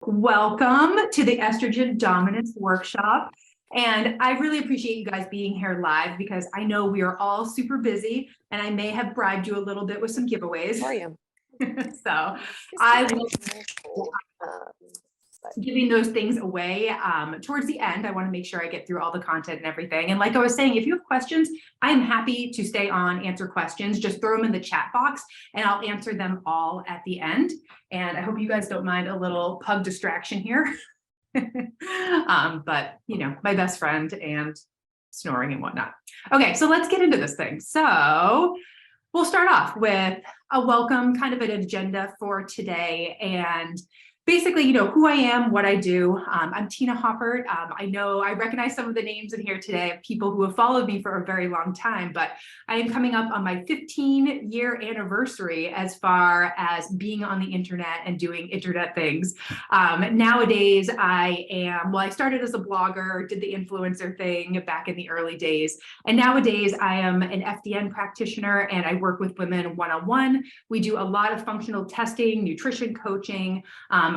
Welcome to the Estrogen Dominance Workshop. And I really appreciate you guys being here live because I know we are all super busy and I may have bribed you a little bit with some giveaways. How are you? So I will giving those things away towards the end. I want to make sure I get through all the content and everything. And like I was saying, if you have questions, I am happy to stay on, answer questions. Just throw them in the chat box and I'll answer them all at the end. And I hope you guys don't mind a little pug distraction here. But you know, my best friend and snoring and whatnot. Okay, so let's get into this thing. So we'll start off with a welcome, kind of an agenda for today. And basically, you know, who I am, what I do. I'm Tina Haupert. I recognize some of the names in here today of people who have followed me for a very long time, but I am coming up on my 15-year anniversary as far as being on the internet and doing internet things. Nowadays, I started as a blogger, did the influencer thing back in the early days. And nowadays I am an FDN practitioner and I work with women one-on-one. We do a lot of functional testing, nutrition coaching.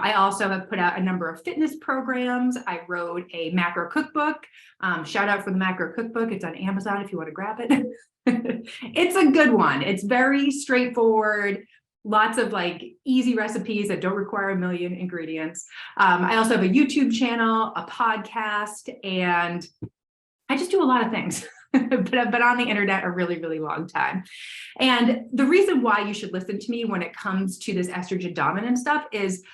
I also have put out a number of fitness programs. I wrote a macro cookbook. Shout out for the macro cookbook. It's on Amazon if you want to grab it. It's a good one. It's very straightforward. Lots of like easy recipes that don't require a million ingredients. I also have a YouTube channel, a podcast, and I just do a lot of things. but on the internet a really, really long time. And the reason why you should listen to me when it comes to this estrogen dominant stuff is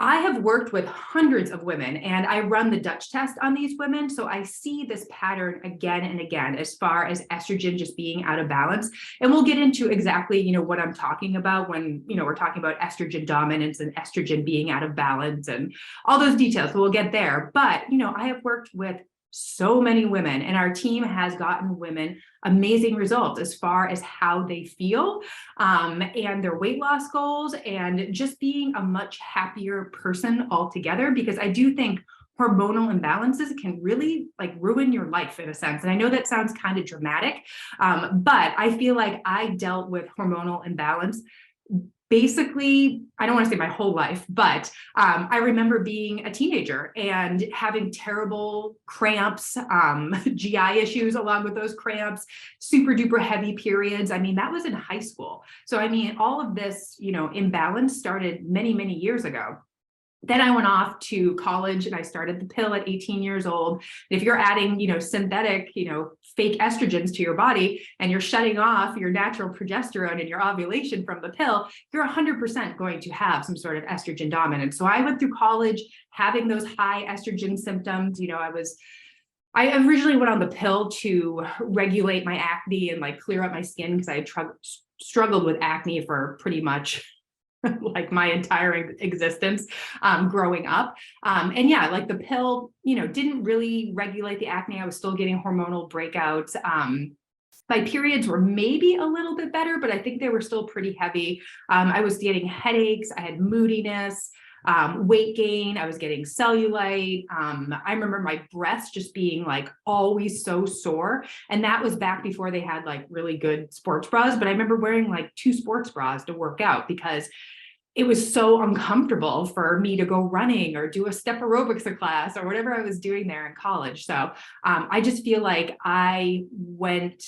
I have worked with hundreds of women and I run the Dutch test on these women. So I see this pattern again and again, as far as estrogen just being out of balance. And we'll get into exactly, you know, what I'm talking about when, you know, we're talking about estrogen dominance and estrogen being out of balance and all those details. So we'll get there. But, you know, I have worked with so many women and our team has gotten women amazing results as far as how they feel and their weight loss goals and just being a much happier person altogether, because I do think hormonal imbalances can really like ruin your life in a sense. And I know that sounds kind of dramatic, but I feel like I dealt with hormonal imbalance basically, I don't want to say my whole life, but I remember being a teenager and having terrible cramps, GI issues along with those cramps, super duper heavy periods. I mean, that was in high school. So, I mean, all of this, you know, imbalance started many, many years ago. Then I went off to college and I started the pill at 18 years old. If you're adding, you know, synthetic, you know, fake estrogens to your body and you're shutting off your natural progesterone and your ovulation from the pill, you're 100% going to have some sort of estrogen dominance. So I went through college having those high estrogen symptoms. You know, I originally went on the pill to regulate my acne and like clear up my skin because I had struggled with acne for pretty much like my entire existence growing up. And yeah, like the pill, you know, didn't really regulate the acne. I was still getting hormonal breakouts. My periods were maybe a little bit better, but I think they were still pretty heavy. I was getting headaches. I had moodiness, weight gain. I was getting cellulite. I remember my breasts just being like always so sore. And that was back before they had like really good sports bras. But I remember wearing like 2 sports bras to work out because it was so uncomfortable for me to go running or do a step aerobics class or whatever I was doing there in college. So I just feel like I went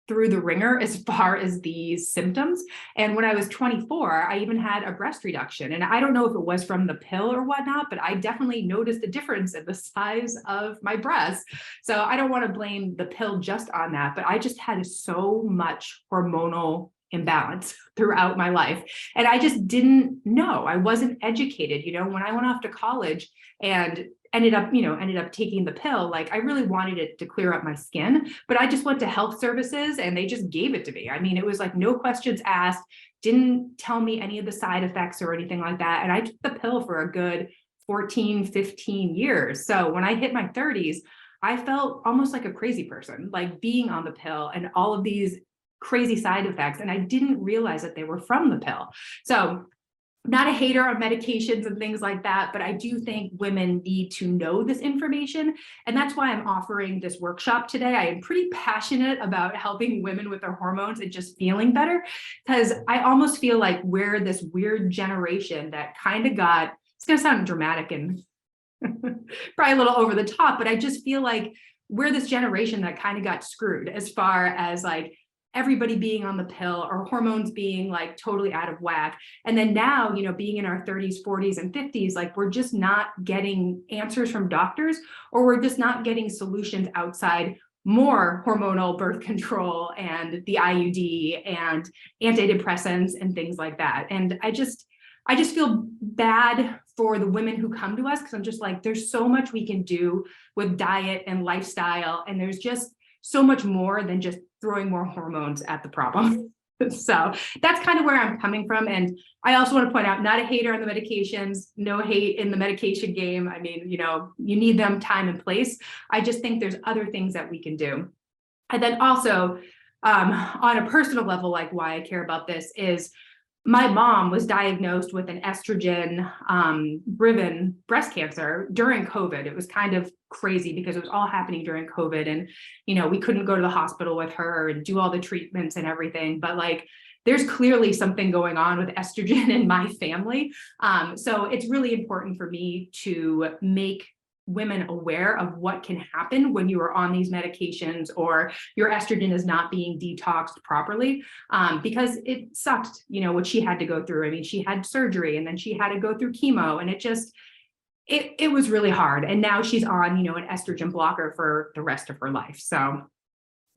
through the ringer as far as these symptoms. And when I was 24, I even had a breast reduction. And I don't know if it was from the pill or whatnot, but I definitely noticed a difference in the size of my breasts. So I don't want to blame the pill just on that, but I just had so much hormonal imbalance throughout my life. And I just didn't know. I wasn't educated. You know, when I went off to college and ended up taking the pill, like I really wanted it to clear up my skin, but I just went to health services and they just gave it to me. I mean, it was like no questions asked, didn't tell me any of the side effects or anything like that. And I took the pill for a good 14, 15 years. So when I hit my 30s, I felt almost like a crazy person, like being on the pill and all of these crazy side effects. And I didn't realize that they were from the pill. So not a hater on medications and things like that, but I do think women need to know this information. And that's why I'm offering this workshop today. I am pretty passionate about helping women with their hormones and just feeling better, because I almost feel like we're this weird generation that kind of got it's going to sound dramatic and probably a little over the top, but I just feel like we're this generation that kind of got screwed as far as like everybody being on the pill or hormones being like totally out of whack. And then now, being in our 30s, 40s, and 50s, like we're just not getting answers from doctors, or we're just not getting solutions outside more hormonal birth control and the IUD and antidepressants and things like that. And I just feel bad for the women who come to us, because I'm just like, there's so much we can do with diet and lifestyle. And there's just so much more than just throwing more hormones at the problem. So that's kind of where I'm coming from. And I also want to point out, not a hater on the medications, no hate in the medication game. I mean, you need them time and place. I just think there's other things that we can do. And then also on a personal level, like why I care about this is my mom was diagnosed with an estrogen driven breast cancer during COVID. It was kind of crazy because it was all happening during COVID, and we couldn't go to the hospital with her and do all the treatments and everything, but like there's clearly something going on with estrogen in my family. So it's really important for me to make women aware of what can happen when you are on these medications or your estrogen is not being detoxed properly, because it sucked, what she had to go through. I mean, she had surgery and then she had to go through chemo, and it was really hard. And now she's on, an estrogen blocker for the rest of her life. So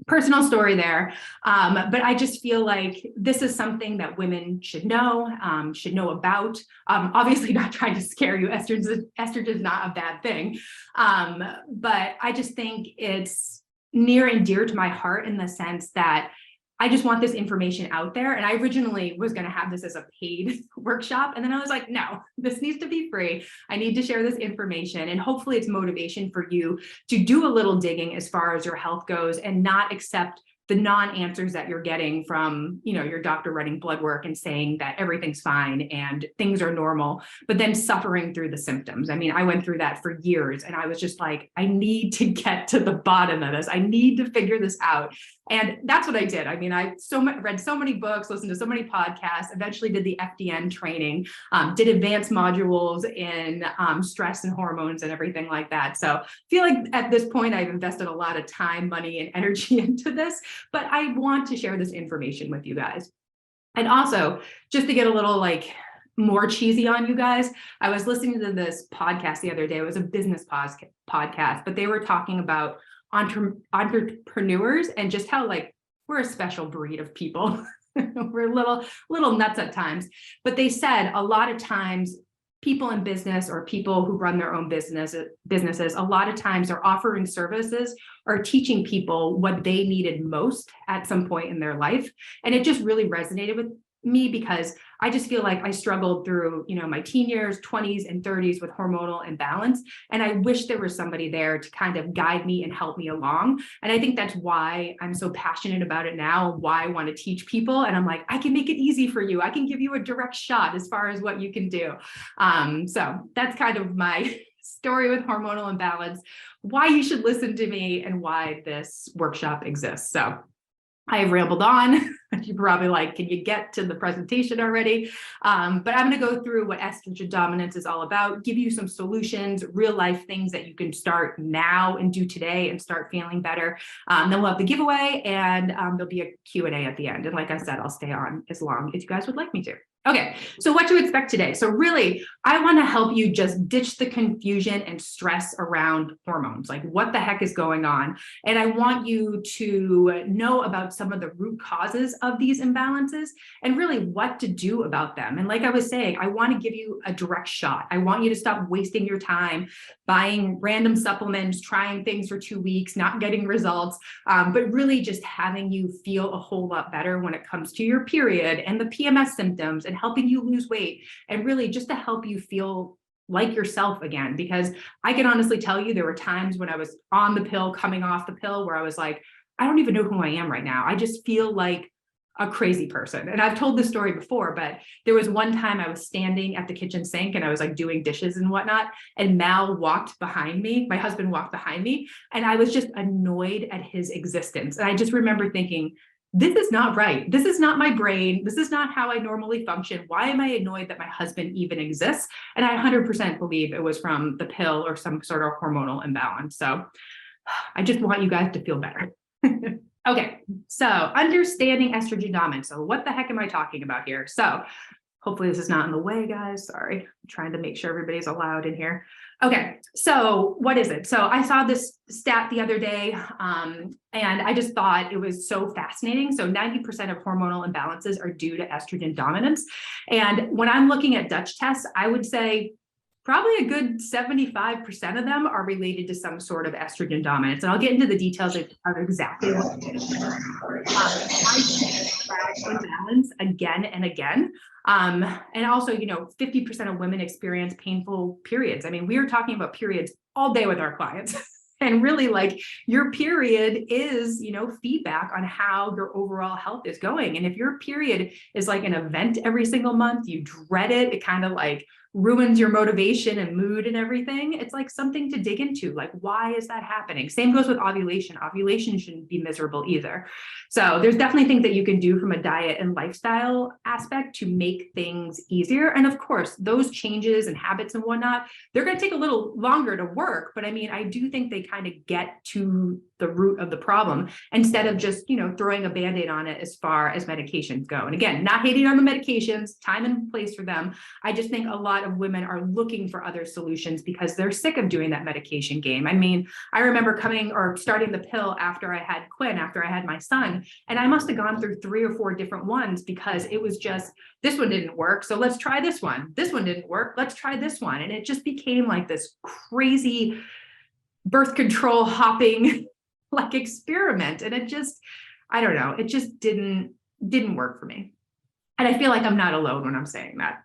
personal story there. But I just feel like this is something that women should know about. Obviously not trying to scare you. Estrogen is not a bad thing. But I just think it's near and dear to my heart in the sense that I just want this information out there. And I originally was going to have this as a paid workshop. And then I was like, no, this needs to be free. I need to share this information. And hopefully it's motivation for you to do a little digging as far as your health goes and not accept the non-answers that you're getting from, your doctor running blood work and saying that everything's fine and things are normal, but then suffering through the symptoms. I mean, I went through that for years and I was just like, I need to get to the bottom of this. I need to figure this out. And that's what I did. I mean, I read so many books, listened to so many podcasts, eventually did the FDN training, did advanced modules in stress and hormones and everything like that. So I feel like at this point, I've invested a lot of time, money, and energy into this, but I want to share this information with you guys. And also, just to get a little like more cheesy on you guys, I was listening to this podcast the other day. It was a business podcast, but they were talking about entrepreneurs and just how like we're a special breed of people. We're a little nuts at times, but they said a lot of times people in business or people who run their own businesses, a lot of times are offering services or teaching people what they needed most at some point in their life. And it just really resonated with me because I just feel like I struggled through, my teen years, 20s and 30s with hormonal imbalance. And I wish there was somebody there to kind of guide me and help me along. And I think that's why I'm so passionate about it now, why I want to teach people. And I'm like, I can make it easy for you. I can give you a direct shot as far as what you can do. So that's kind of my story with hormonal imbalance, why you should listen to me and why this workshop exists. So I rambled on. You're probably like, can you get to the presentation already? But I'm going to go through what estrogen dominance is all about, give you some solutions, real life things that you can start now and do today and start feeling better. Then we'll have the giveaway and there'll be a Q&A at the end. And like I said, I'll stay on as long as you guys would like me to. Okay, so what to expect today. So really, I want to help you just ditch the confusion and stress around hormones, like what the heck is going on. And I want you to know about some of the root causes of these imbalances and really what to do about them. And like I was saying, I want to give you a direct shot. I want you to stop wasting your time buying random supplements, trying things for 2 weeks, not getting results, but really just having you feel a whole lot better when it comes to your period and the PMS symptoms and helping you lose weight and really just to help you feel like yourself again. Because I can honestly tell you, there were times when I was on the pill, coming off the pill, where I was like, I don't even know who I am right now. I just feel like a crazy person. And I've told this story before, but there was one time I was standing at the kitchen sink and I was like doing dishes and whatnot. And Mal walked behind me. My husband walked behind me and I was just annoyed at his existence. And I just remember thinking, this is not right. This is not my brain. This is not how I normally function. Why am I annoyed that my husband even exists? And I 100% believe it was from the pill or some sort of hormonal imbalance. So I just want you guys to feel better. Okay, so understanding estrogen dominance. So what the heck am I talking about here? So hopefully this is not in the way, guys. Sorry, I'm trying to make sure everybody's allowed in here. Okay, so what is it? So I saw this stat the other day, and I just thought it was so fascinating. So 90% of hormonal imbalances are due to estrogen dominance. And when I'm looking at Dutch tests, I would say probably a good 75% of them are related to some sort of estrogen dominance. And I'll get into the details of exactly what it is. I see imbalance again and again. And also, 50% of women experience painful periods. I mean, we are talking about periods all day with our clients. And really, like, your period is, feedback on how your overall health is going. And if your period is like an event every single month, you dread it, it kind of like ruins your motivation and mood and everything. It's like something to dig into. Like, why is that happening? Same goes with ovulation. Ovulation shouldn't be miserable either. So there's definitely things that you can do from a diet and lifestyle aspect to make things easier. And of course, those changes and habits and whatnot, they're going to take a little longer to work. But I mean, I do think they kind of get to the root of the problem instead of just, throwing a Band-Aid on it as far as medications go. And again, not hating on the medications, time and place for them. I just think a lot of women are looking for other solutions because they're sick of doing that medication game. I mean, I remember starting the pill after I had Quinn, after I had my son, and I must have gone through 3 or 4 different ones because it was just, this one didn't work, so let's try this one. This one didn't work, let's try this one. And it just became like this crazy birth control hopping like experiment. And it just, I don't know, it just didn't work for me. And I feel like I'm not alone when I'm saying that.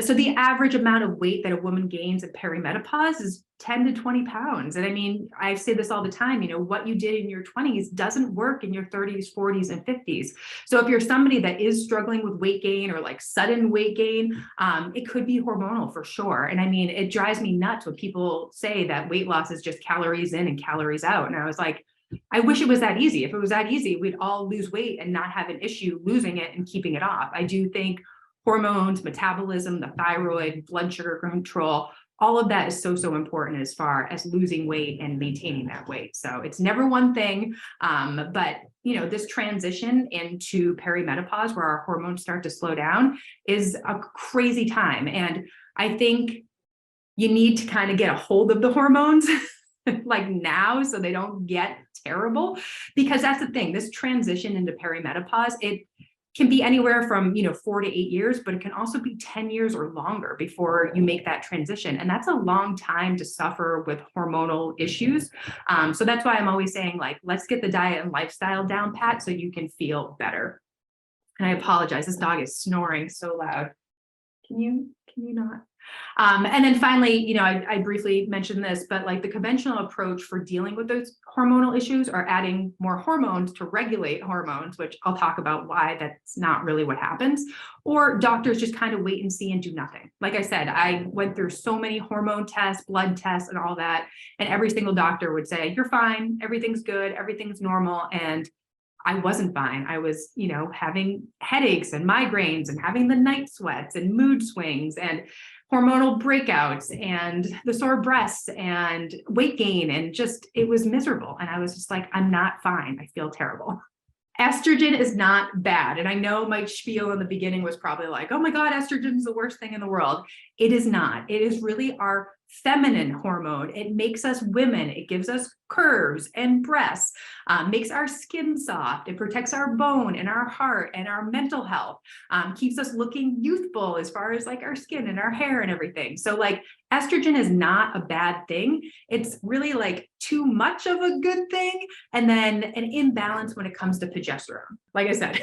So the average amount of weight that a woman gains in perimenopause is 10 to 20 pounds. And I mean, I say this all the time, what you did in your 20s doesn't work in your 30s, 40s, and 50s. So if you're somebody that is struggling with weight gain or like sudden weight gain, it could be hormonal for sure. And I mean, it drives me nuts when people say that weight loss is just calories in and calories out. And I was like, I wish it was that easy. If it was that easy, we'd all lose weight and not have an issue losing it and keeping it off. I do think hormones, metabolism, the thyroid, blood sugar control, all of that is so, so important as far as losing weight and maintaining that weight. So it's never one thing, but this transition into perimenopause where our hormones start to slow down is a crazy time. And I think you need to kind of get a hold of the hormones like now, so they don't get terrible, because that's the thing, this transition into perimenopause, it can be anywhere from 4 to 8 years, but it can also be 10 years or longer before you make that transition. And that's a long time to suffer with hormonal issues. So that's why I'm always saying, like, let's get the diet and lifestyle down pat so you can feel better. And I apologize, this dog is snoring so loud. Can you not? And then finally, I briefly mentioned this, but like the conventional approach for dealing with those hormonal issues are adding more hormones to regulate hormones, which I'll talk about why that's not really what happens. Or doctors just kind of wait and see and do nothing. Like I said, I went through so many hormone tests, blood tests, and all that. And every single doctor would say, you're fine, everything's good, everything's normal. And I wasn't fine. I was, having headaches and migraines and having the night sweats and mood swings and hormonal breakouts and the sore breasts and weight gain. And just, it was miserable. And I was just like, I'm not fine. I feel terrible. Estrogen is not bad. And I know my spiel in the beginning was probably like, oh my God, estrogen is the worst thing in the world. It is not. It is really our feminine hormone. It makes us women. It gives us curves and breasts, makes our skin soft. It protects our bone and our heart and our mental health, keeps us looking youthful as far as like our skin and our hair and everything. So like estrogen is not a bad thing. It's really like too much of a good thing. And then an imbalance when it comes to progesterone. Like I said,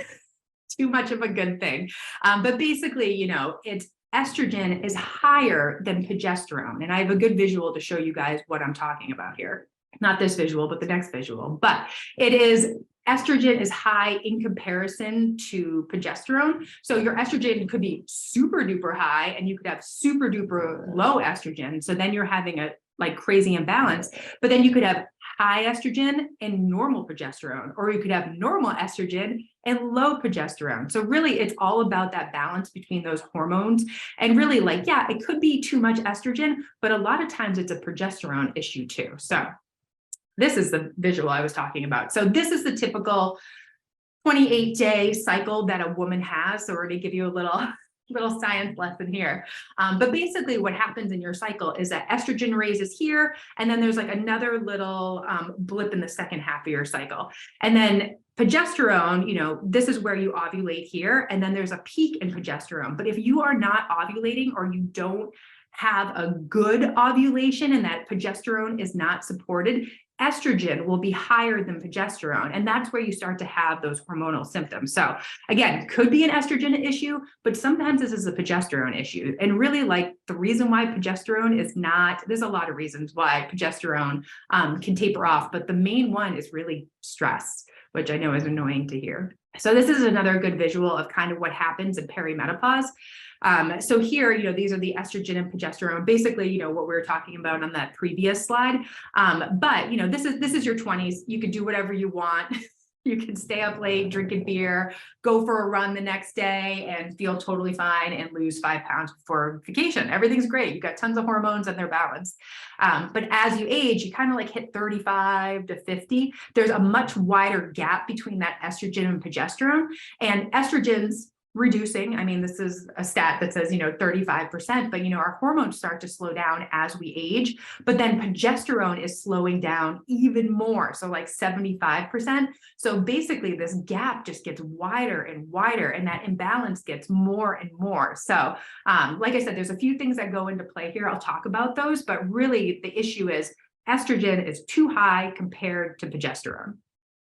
too much of a good thing. But basically, it's estrogen is higher than progesterone. And I have a good visual to show you guys what I'm talking about here. Not this visual, but the next visual. But estrogen is high in comparison to progesterone. So your estrogen could be super duper high and you could have super duper low estrogen. So then you're having a like crazy imbalance, but then you could have high estrogen and normal progesterone, or you could have normal estrogen and low progesterone. So really it's all about that balance between those hormones. And really, like, yeah, it could be too much estrogen, but a lot of times it's a progesterone issue too. So this is the visual I was talking about. So this is the typical 28-day cycle that a woman has. So we're going to give you a little science lesson here. But basically what happens in your cycle is that estrogen raises here, and then there's like another little blip in the second half of your cycle. And then progesterone, you know, this is where you ovulate here, and then there's a peak in progesterone. But if you are not ovulating, or you don't have a good ovulation and that progesterone is not supported, estrogen will be higher than progesterone. And that's where you start to have those hormonal symptoms. So again, could be an estrogen issue, but sometimes this is a progesterone issue. And really, like, the reason why progesterone is not, there's a lot of reasons why progesterone can taper off, but the main one is really stress, which I know is annoying to hear. So this is another good visual of kind of what happens in perimenopause. So here, you know, these are the estrogen and progesterone, basically, you know, what we were talking about on that previous slide. But, you know, this is your 20s. You could do whatever you want. You can stay up late, drinking beer, go for a run the next day and feel totally fine and lose 5 pounds before vacation. Everything's great. You've got tons of hormones and they're balanced. But as you age, you kind of like hit 35 to 50. There's a much wider gap between that estrogen and progesterone, and estrogen's reducing. I mean, this is a stat that says, you know, 35%, but, you know, our hormones start to slow down as we age, but then progesterone is slowing down even more. So like 75%. So basically this gap just gets wider and wider, and that imbalance gets more and more. So like I said, there's a few things that go into play here. I'll talk about those, but really the issue is estrogen is too high compared to progesterone.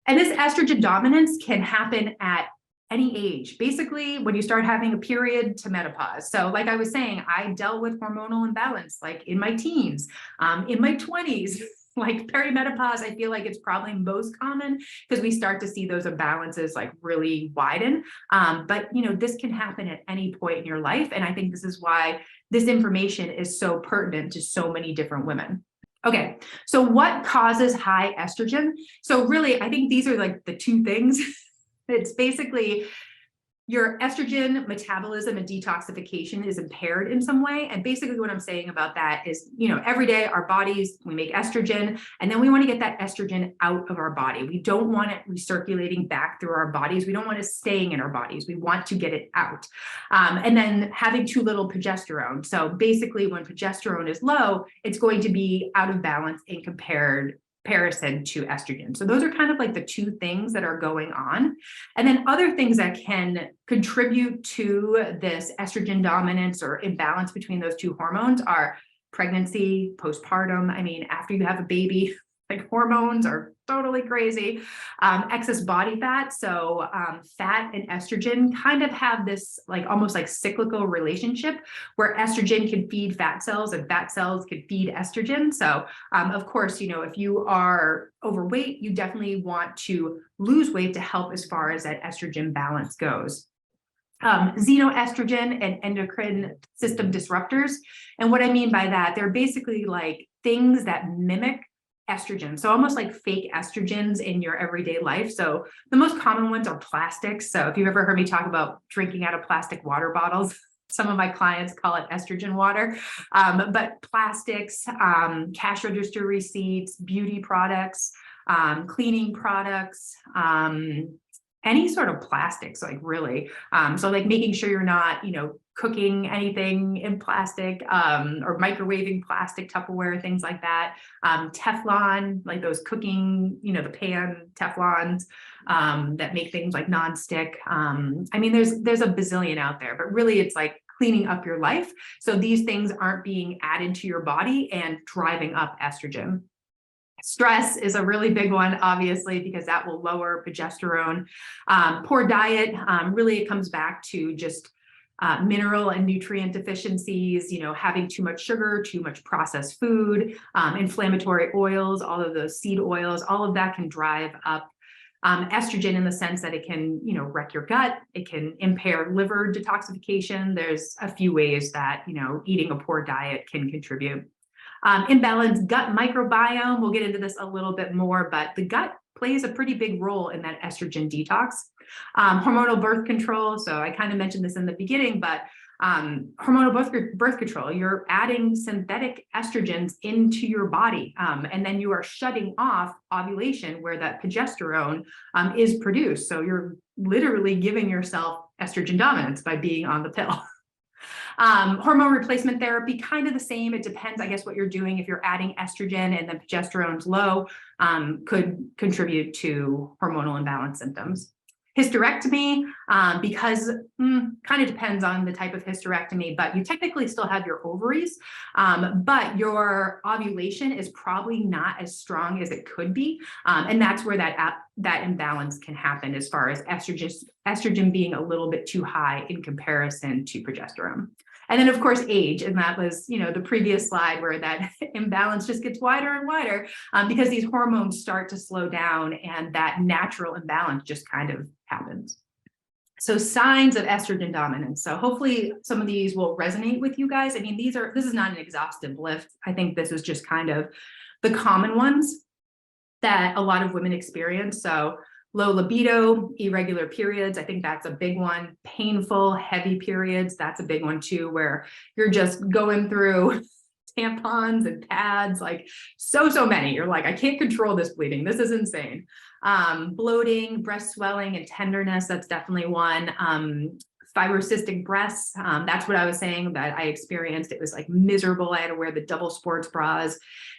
And this estrogen dominance can happen at any age, basically when you start having a period to menopause. So like I was saying, I dealt with hormonal imbalance like in my teens, in my 20s. Like perimenopause, I feel like it's probably most common because we start to see those imbalances like really widen. But you know, this can happen at any point in your life. And I think this is why this information is so pertinent to so many different women. Okay, so what causes high estrogen? So really, I think these are like the two things. It's basically your estrogen metabolism and detoxification is impaired in some way. And basically what I'm saying about that is, you know, every day our bodies, we make estrogen, and then we want to get that estrogen out of our body. We don't want it recirculating back through our bodies. We don't want it staying in our bodies. We want to get it out. And then having too little progesterone. So basically when progesterone is low, it's going to be out of balance in comparison to estrogen. So those are kind of like the two things that are going on. And then other things that can contribute to this estrogen dominance or imbalance between those two hormones are pregnancy, postpartum. I mean, after you have a baby, like hormones are totally crazy. Excess body fat. So fat and estrogen kind of have this like almost like cyclical relationship where estrogen can feed fat cells and fat cells can feed estrogen. So of course, you know, if you are overweight, you definitely want to lose weight to help as far as that estrogen balance goes. Xenoestrogen and endocrine system disruptors. And what I mean by that, they're basically like things that mimic estrogen. So almost like fake estrogens in your everyday life. So the most common ones are plastics. So if you've ever heard me talk about drinking out of plastic water bottles, some of my clients call it estrogen water. But plastics, cash register receipts, beauty products, cleaning products, any sort of plastics, like really. So like making sure you're not, you know, cooking anything in plastic or microwaving plastic Tupperware, things like that. Teflon, like those cooking, you know, the pan Teflons that make things like nonstick. I mean, there's a bazillion out there, but really it's like cleaning up your life. So these things aren't being added to your body and driving up estrogen. Stress is a really big one, obviously, because that will lower progesterone. Poor diet, really it comes back to just mineral and nutrient deficiencies, you know, having too much sugar, too much processed food, inflammatory oils, all of those seed oils, all of that can drive up estrogen in the sense that it can, you know, wreck your gut. It can impair liver detoxification. There's a few ways that, you know, eating a poor diet can contribute. Imbalanced gut microbiome. We'll get into this a little bit more, but the gut plays a pretty big role in that estrogen detox. Hormonal birth control. So I kind of mentioned this in the beginning, but hormonal birth control, you're adding synthetic estrogens into your body, and then you are shutting off ovulation where that progesterone is produced. So you're literally giving yourself estrogen dominance by being on the pill. Hormone replacement therapy, kind of the same. It depends, I guess, what you're doing. If you're adding estrogen and the progesterone's low, could contribute to hormonal imbalance symptoms. Hysterectomy, because kind of depends on the type of hysterectomy, but you technically still have your ovaries, but your ovulation is probably not as strong as it could be. And that's where that imbalance can happen as far as estrogen being a little bit too high in comparison to progesterone. And then, of course, age. And that was, the previous slide where that imbalance just gets wider and wider because these hormones start to slow down and that natural imbalance just kind of happens. So signs of estrogen dominance. So hopefully some of these will resonate with you guys. I mean, this is not an exhaustive list. I think this is just kind of the common ones that a lot of women experience. So low libido, irregular periods, I think that's a big one. Painful, heavy periods, that's a big one too, where you're just going through tampons and pads, like so many. You're like, I can't control this bleeding. This is insane. Bloating, breast swelling, and tenderness, that's definitely one. Fibrocystic breasts, that's what I was saying that I experienced. It was like miserable. I had to wear the double sports bras.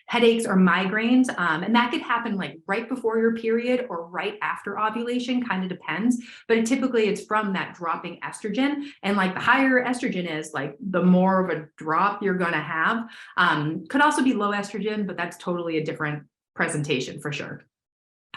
Headaches or migraines, and that could happen like right before your period or right after ovulation, kind of depends, but typically it's from that dropping estrogen, and like the higher estrogen is, like the more of a drop you're going to have. Could also be low estrogen, but that's totally a different presentation for sure.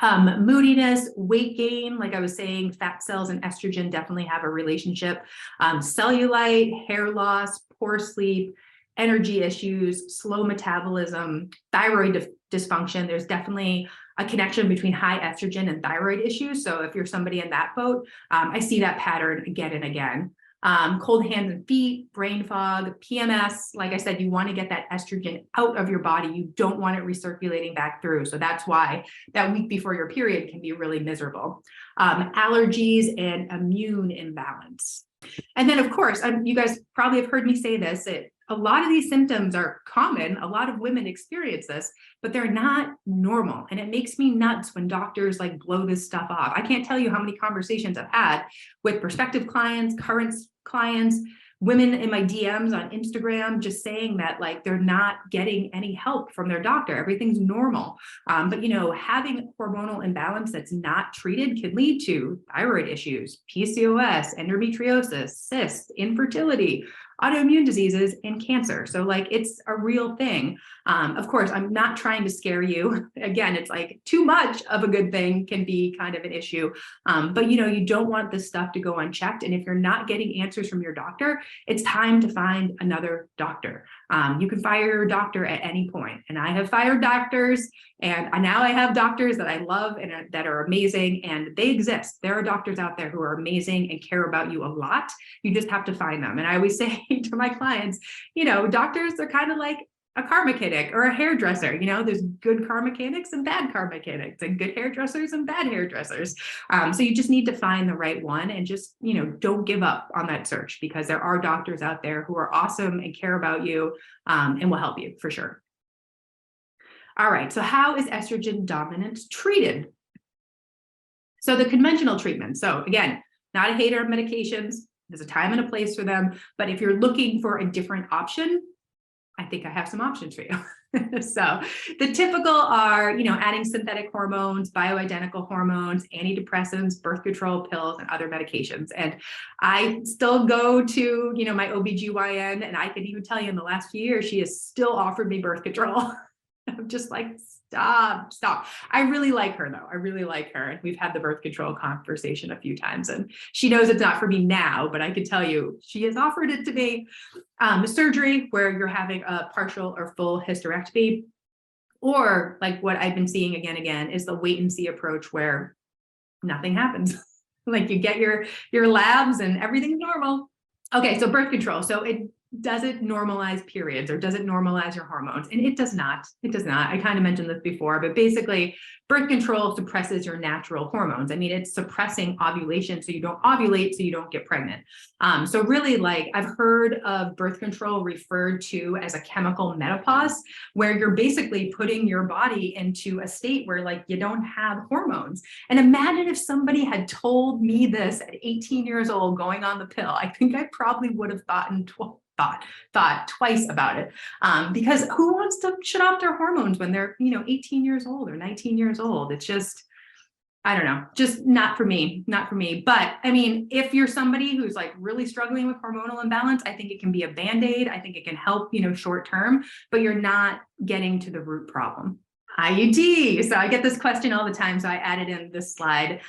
Moodiness, weight gain, like I was saying, fat cells and estrogen definitely have a relationship. Cellulite, hair loss, poor sleep, energy issues, slow metabolism, thyroid dysfunction. There's definitely a connection between high estrogen and thyroid issues. So if you're somebody in that boat, I see that pattern again and again. Cold hands and feet, brain fog, PMS. Like I said, you want to get that estrogen out of your body. You don't want it recirculating back through. So that's why that week before your period can be really miserable. Allergies and immune imbalance. And then, of course, you guys probably have heard me say this, a lot of these symptoms are common. A lot of women experience this, but they're not normal. And it makes me nuts when doctors like blow this stuff off. I can't tell you how many conversations I've had with prospective clients, current clients, women in my DMs on Instagram, just saying that like they're not getting any help from their doctor. Everything's normal. But having hormonal imbalance that's not treated can lead to thyroid issues, PCOS, endometriosis, cysts, infertility, autoimmune diseases, and cancer. So like it's a real thing. Of course, I'm not trying to scare you. Again, it's like too much of a good thing can be kind of an issue. But you don't want this stuff to go unchecked. And if you're not getting answers from your doctor, it's time to find another doctor. You can fire your doctor at any point. And I have fired doctors, and now I have doctors that I love and that are amazing, and they exist. There are doctors out there who are amazing and care about you a lot. You just have to find them. And I always say to my clients, doctors are kind of like a car mechanic or a hairdresser. There's good car mechanics and bad car mechanics, and good hairdressers and bad hairdressers. So you just need to find the right one, and just, don't give up on that search, because there are doctors out there who are awesome and care about you, and will help you for sure. All right, so how is estrogen dominance treated? So the conventional treatment. So again, not a hater of medications. There's a time and a place for them. But if you're looking for a different option, I think I have some options for you. So the typical are, adding synthetic hormones, bioidentical hormones, antidepressants, birth control pills, and other medications. And I still go to, my OBGYN, and I can even tell you in the last few years, she has still offered me birth control. I'm just like, stop. I really like her though. I really like her. We've had the birth control conversation a few times, and she knows it's not for me now, but I can tell you she has offered it to me. Surgery, where you're having a partial or full hysterectomy, or like what I've been seeing again and again is the wait and see approach, where nothing happens. Like you get your labs and everything's normal. Okay, so birth control. So does it normalize periods, or does it normalize your hormones? And it does not. It does not. I kind of mentioned this before, but basically birth control suppresses your natural hormones. I mean, it's suppressing ovulation so you don't ovulate, so you don't get pregnant. So really, like, I've heard of birth control referred to as a chemical menopause, where you're basically putting your body into a state where, like, you don't have hormones. And imagine if somebody had told me this at 18 years old going on the pill. I think I probably would have thought twice about it, because who wants to shut off their hormones when they're 18 years old or 19 years old? It's just, I don't know, just not for me. But I mean, if you're somebody who's like really struggling with hormonal imbalance, I think it can be a Band-Aid. I think it can help, short term, but you're not getting to the root problem. IUD. So I get this question all the time, so I added in this slide.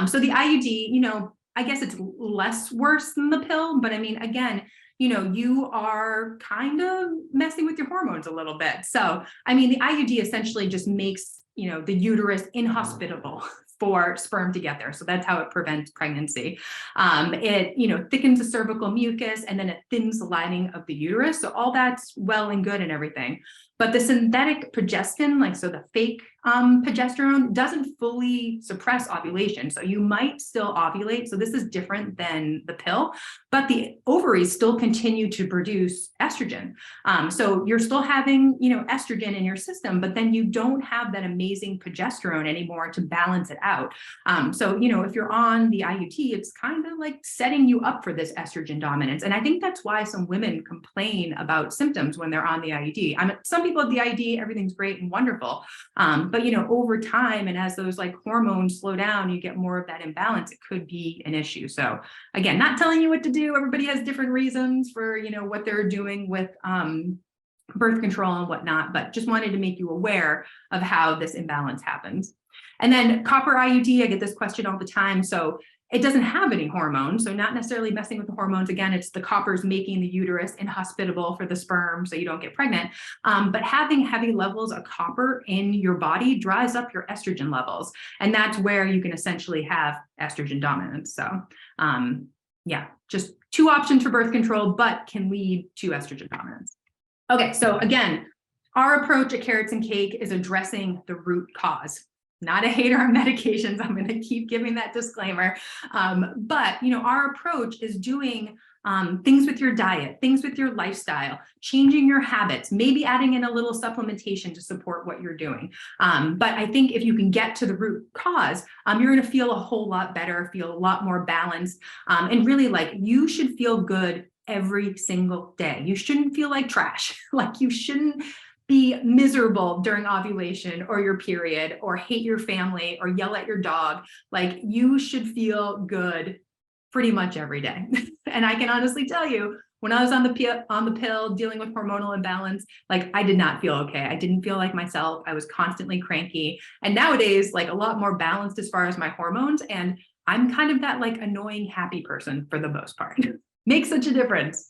So the IUD, I guess it's less worse than the pill, but I mean, again, you are kind of messing with your hormones a little bit. So, I mean, the IUD essentially just makes, the uterus inhospitable for sperm to get there. So that's how it prevents pregnancy. It, thickens the cervical mucus, and then it thins the lining of the uterus. So all that's well and good and everything. But the synthetic progestin, so the fake progesterone, doesn't fully suppress ovulation. So you might still ovulate. So this is different than the pill, but the ovaries still continue to produce estrogen. So you're still having, estrogen in your system, but then you don't have that amazing progesterone anymore to balance it out. So, if you're on the IUD, it's kind of like setting you up for this estrogen dominance. And I think that's why some women complain about symptoms when they're on the IUD. Some people at the IUD, everything's great and wonderful. But over time, and as those like hormones slow down, you get more of that imbalance, it could be an issue. So again, not telling you what to do. Everybody has different reasons for, what they're doing with birth control and whatnot, but just wanted to make you aware of how this imbalance happens. And then copper IUD, I get this question all the time. So it doesn't have any hormones, so not necessarily messing with the hormones. Again, it's the copper's making the uterus inhospitable for the sperm so you don't get pregnant. But having heavy levels of copper in your body drives up your estrogen levels. And that's where you can essentially have estrogen dominance. So yeah, just two options for birth control, but can lead to estrogen dominance. Okay, so again, our approach at Carrots and Cake is addressing the root cause. Not a hater on medications. I'm going to keep giving that disclaimer. But, our approach is doing things with your diet, things with your lifestyle, changing your habits, maybe adding in a little supplementation to support what you're doing. But I think if you can get to the root cause, you're going to feel a whole lot better, feel a lot more balanced, and really, you should feel good every single day. You shouldn't feel like trash. You shouldn't be miserable during ovulation or your period, or hate your family, or yell at your dog. You should feel good pretty much every day. And I can honestly tell you, when I was on the pill dealing with hormonal imbalance, I did not feel okay. I didn't feel like myself. I was constantly cranky. And nowadays, a lot more balanced as far as my hormones. And I'm kind of that annoying, happy person for the most part. Makes such a difference.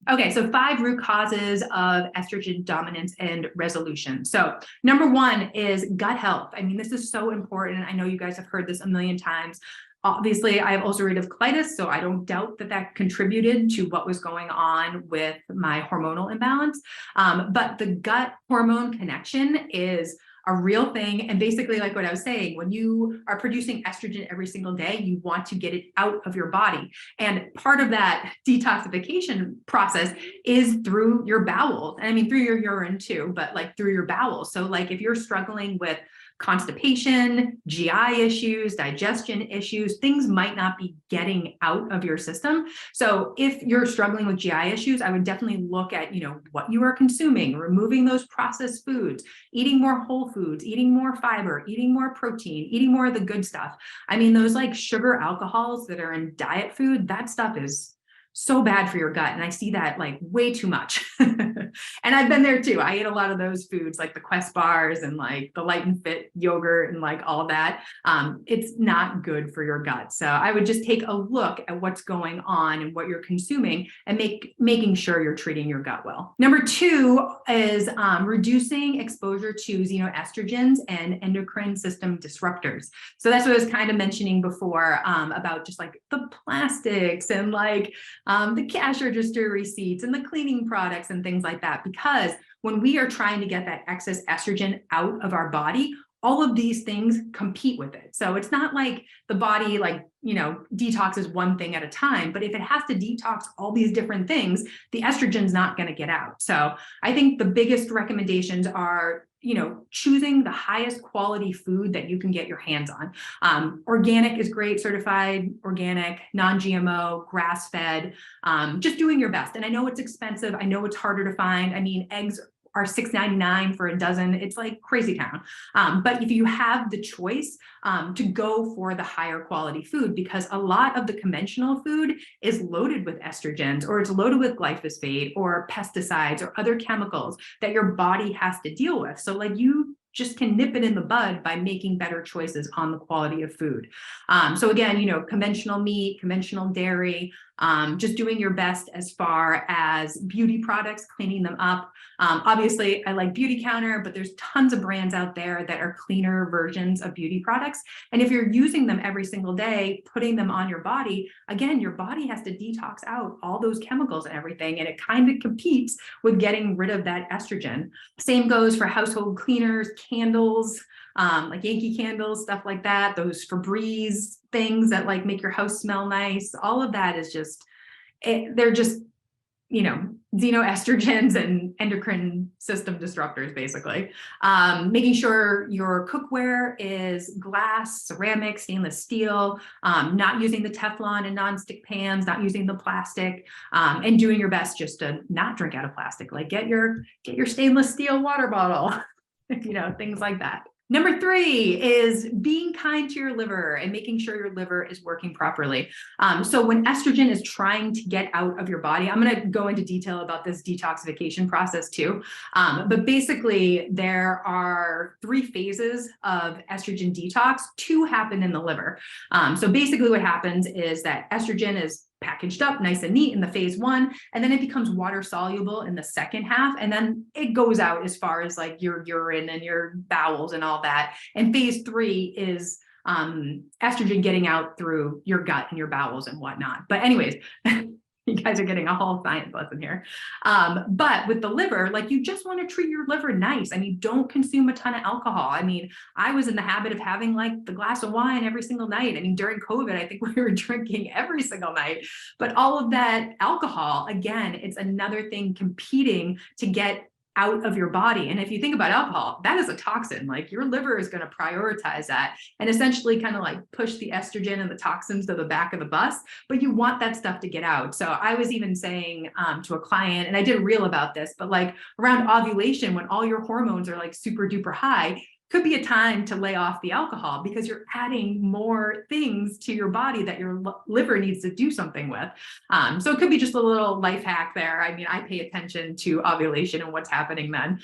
Okay, so 5 root causes of estrogen dominance and resolution. So number 1 is gut health. I mean, this is so important. I know you guys have heard this a million times. Obviously, I have ulcerative colitis, so I don't doubt that contributed to what was going on with my hormonal imbalance. But the gut hormone connection is a real thing. And basically, like what I was saying, when you are producing estrogen every single day, you want to get it out of your body. And part of that detoxification process is through your bowels. And I mean, through your urine too, but through your bowels. So if you're struggling with constipation, GI issues, digestion issues, things might not be getting out of your system. So if you're struggling with GI issues, I would definitely look at, what you are consuming, removing those processed foods, eating more whole foods, eating more fiber, eating more protein, eating more of the good stuff. I mean, those sugar alcohols that are in diet food, that stuff is so bad for your gut. And I see that way too much. And I've been there too. I ate a lot of those foods, the Quest bars and the Light and Fit yogurt and all that. It's not good for your gut. So I would just take a look at what's going on and what you're consuming and making sure you're treating your gut well. Number 2 is reducing exposure to xenoestrogens and endocrine system disruptors. So that's what I was kind of mentioning before about just the plastics and the cash register receipts and the cleaning products and things like that. Because when we are trying to get that excess estrogen out of our body, all of these things compete with it. So it's not like the body, like, detoxes one thing at a time, but if it has to detox all these different things, the estrogen's not going to get out. So I think the biggest recommendations are, choosing the highest quality food that you can get your hands on. Organic is great, certified organic, non-GMO, grass-fed, just doing your best. And I know it's expensive. I know it's harder to find. I mean, eggs are $6.99 for a dozen. It's like crazy town. But if you have the choice to go for the higher quality food, because a lot of the conventional food is loaded with estrogens, or it's loaded with glyphosate or pesticides or other chemicals that your body has to deal with. So like you just can nip it in the bud by making better choices on the quality of food. So again, conventional meat, conventional dairy, just doing your best as far as beauty products, cleaning them up. Obviously, I like Beauty Counter, but there's tons of brands out there that are cleaner versions of beauty products. And if you're using them every single day, putting them on your body, again, your body has to detox out all those chemicals and everything, and it kind of competes with getting rid of that estrogen. Same goes for household cleaners, candles, like Yankee candles, stuff like that, those Febreze things that like make your house smell nice. All of that is just, they're just, xenoestrogens and endocrine system disruptors, basically. Making sure your cookware is glass, ceramic, stainless steel, not using the Teflon and nonstick pans, not using the plastic, and doing your best just to not drink out of plastic. Like get your stainless steel water bottle, things like that. Number 3 is being kind to your liver and making sure your liver is working properly. So when estrogen is trying to get out of your body, I'm going to go into detail about this detoxification process too. But basically, there are 3 phases of estrogen detox. 2 happen in the liver. So basically what happens is that estrogen is packaged up nice and neat in the phase 1, and then it becomes water soluble in the second half, and then it goes out as far as like your urine and your bowels and all that. And phase 3 is estrogen getting out through your gut and your bowels and whatnot. But anyways, you guys are getting a whole science lesson here. But with the liver, like you just want to treat your liver nice. I mean, don't consume a ton of alcohol. I mean, I was in the habit of having like the glass of wine every single night. I mean, during COVID, I think we were drinking every single night. But all of that alcohol, again, it's another thing competing to get out of your body. And if you think about alcohol, that is a toxin. Like your liver is going to prioritize that and essentially kind of like push the estrogen and the toxins to the back of the bus, but you want that stuff to get out. So I was even saying to a client, and I did a reel about this, but like around ovulation, when all your hormones are like super duper high, could be a time to lay off the alcohol because you're adding more things to your body that your liver needs to do something with. So it could be just a little life hack there. I mean, I pay attention to ovulation and what's happening then.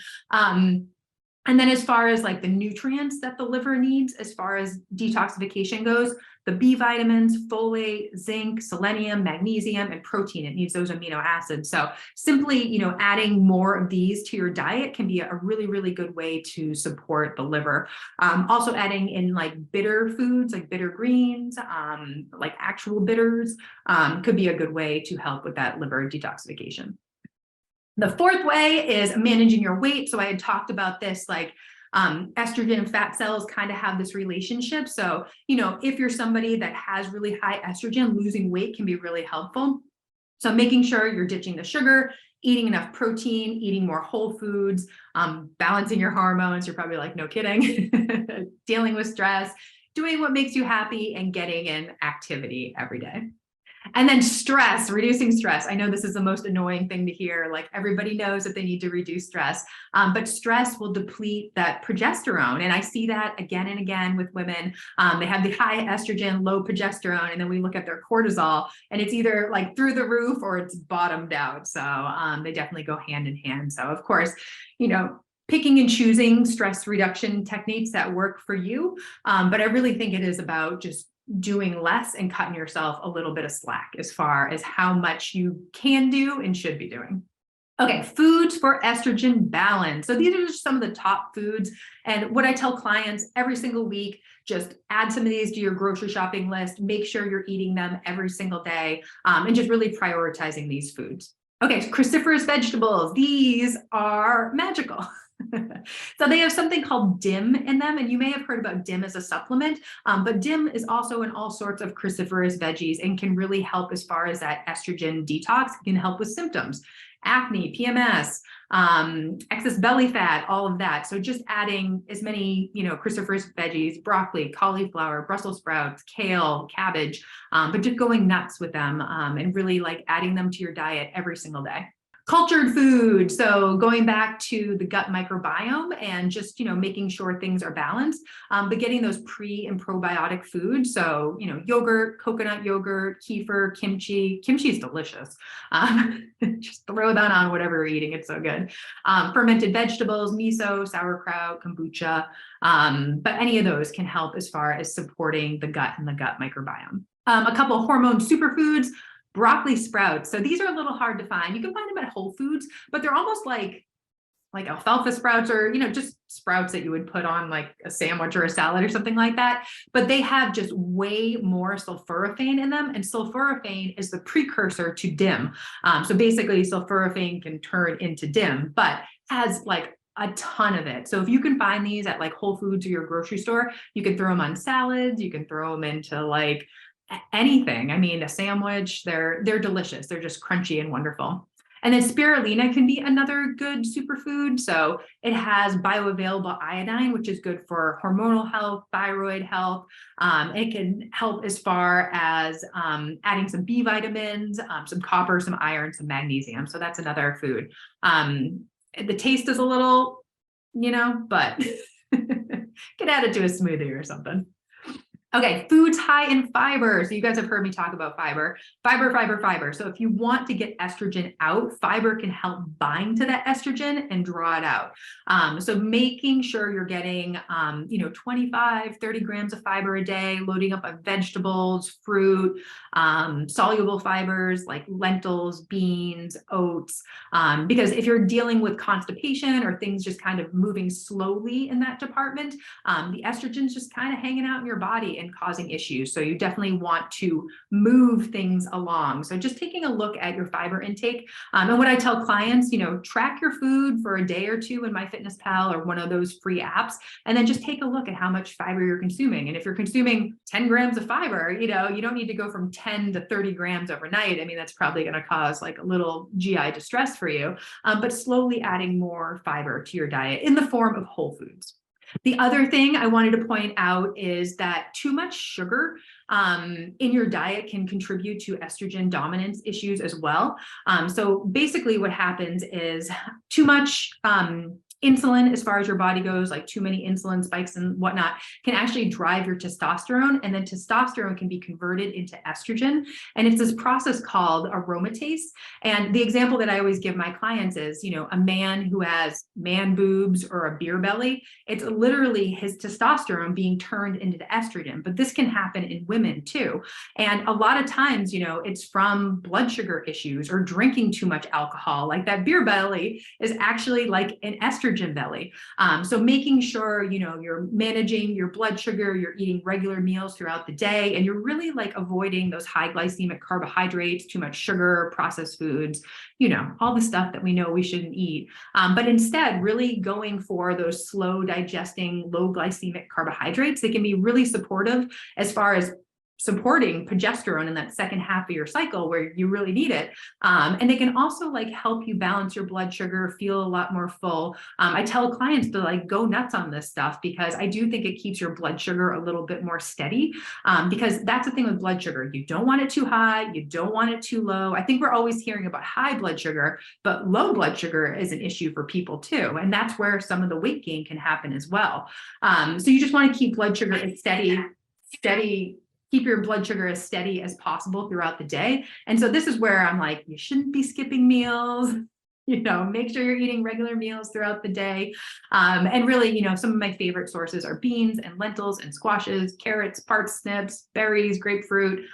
And then as far as like the nutrients that the liver needs, as far as detoxification goes, the B vitamins, folate, zinc, selenium, magnesium, and protein, it needs those amino acids. So simply, adding more of these to your diet can be a really, really good way to support the liver. Also adding in like bitter foods, like bitter greens, like actual bitters, could be a good way to help with that liver detoxification. The 4th way is managing your weight. So I had talked about this, like estrogen and fat cells kind of have this relationship. So, if you're somebody that has really high estrogen, losing weight can be really helpful. So making sure you're ditching the sugar, eating enough protein, eating more whole foods, balancing your hormones. You're probably like, no kidding. Dealing with stress, doing what makes you happy, and getting in activity every day. And then stress, reducing stress. I know this is the most annoying thing to hear. Like everybody knows that they need to reduce stress, but stress will deplete that progesterone. And I see that again and again with women. They have the high estrogen, low progesterone, and then we look at their cortisol and it's either like through the roof or it's bottomed out. So they definitely go hand in hand. So of course, picking and choosing stress reduction techniques that work for you. But I really think it is about just doing less and cutting yourself a little bit of slack as far as how much you can do and should be doing. Okay, foods for estrogen balance. So these are just some of the top foods. And what I tell clients every single week, just add some of these to your grocery shopping list, make sure you're eating them every single day, and just really prioritizing these foods. Okay, cruciferous vegetables. These are magical. So they have something called DIM in them, and you may have heard about DIM as a supplement, but DIM is also in all sorts of cruciferous veggies and can really help as far as that estrogen detox. It can help with symptoms, acne, PMS, excess belly fat, all of that. So just adding as many, cruciferous veggies, broccoli, cauliflower, Brussels sprouts, kale, cabbage, but just going nuts with them, and really like adding them to your diet every single day. Cultured food. So going back to the gut microbiome and just, making sure things are balanced, but getting those pre and probiotic foods. So, yogurt, coconut yogurt, kefir, kimchi. Kimchi is delicious. Just throw that on whatever you're eating. It's so good. Fermented vegetables, miso, sauerkraut, kombucha. But any of those can help as far as supporting the gut and the gut microbiome. A couple of hormone superfoods. Broccoli sprouts. So these are a little hard to find. You can find them at Whole Foods, but they're almost like alfalfa sprouts or, just sprouts that you would put on like a sandwich or a salad or something like that. But they have just way more sulforaphane in them. And sulforaphane is the precursor to DIM. So basically sulforaphane can turn into DIM, but has like a ton of it. So if you can find these at like Whole Foods or your grocery store, you can throw them on salads. You can throw them into like anything. I mean, a sandwich, they're delicious. They're just crunchy and wonderful. And then spirulina can be another good superfood. So it has bioavailable iodine, which is good for hormonal health, thyroid health. It can help as far as adding some B vitamins, some copper, some iron, some magnesium. So that's another food. The taste is a little, but can add it to a smoothie or something. Okay, foods high in fiber. So you guys have heard me talk about fiber. Fiber. So if you want to get estrogen out, fiber can help bind to that estrogen and draw it out. So making sure you're getting, 25, 30 grams of fiber a day, loading up on vegetables, fruit, soluble fibers like lentils, beans, oats. Because if you're dealing with constipation or things just kind of moving slowly in that department, the estrogen's just kind of hanging out in your body and causing issues. So you definitely want to move things along. So just taking a look at your fiber intake. And what I tell clients, track your food for a day or two in MyFitnessPal or one of those free apps, and then just take a look at how much fiber you're consuming. And if you're consuming 10 grams of fiber, you don't need to go from 10 to 30 grams overnight. I mean, that's probably going to cause like a little GI distress for you, but slowly adding more fiber to your diet in the form of whole foods. The other thing I wanted to point out is that too much sugar in your diet can contribute to estrogen dominance issues as well. So basically what happens is too much insulin, as far as your body goes, like too many insulin spikes and whatnot, can actually drive your testosterone, and then testosterone can be converted into estrogen. And it's this process called aromatase. And the example that I always give my clients is, a man who has man boobs or a beer belly, it's literally his testosterone being turned into the estrogen. But this can happen in women too. And a lot of times, it's from blood sugar issues or drinking too much alcohol. Like that beer belly is actually like an estrogen belly. So making sure, you're managing your blood sugar, you're eating regular meals throughout the day, and you're really like avoiding those high glycemic carbohydrates, too much sugar, processed foods, all the stuff that we know we shouldn't eat. But instead, really going for those slow digesting, low glycemic carbohydrates. They can be really supportive as far as supporting progesterone in that second half of your cycle where you really need it. And they can also like help you balance your blood sugar, feel a lot more full. I tell clients to like go nuts on this stuff because I do think it keeps your blood sugar a little bit more steady, because that's the thing with blood sugar. You don't want it too high. You don't want it too low. I think we're always hearing about high blood sugar, but low blood sugar is an issue for people too. And that's where some of the weight gain can happen as well. So you just want to keep blood sugar as steady, keep your blood sugar as steady as possible throughout the day. And so this is where I'm like, you shouldn't be skipping meals. Make sure you're eating regular meals throughout the day. And really, some of my favorite sources are beans and lentils and squashes, carrots, parsnips, berries, grapefruit.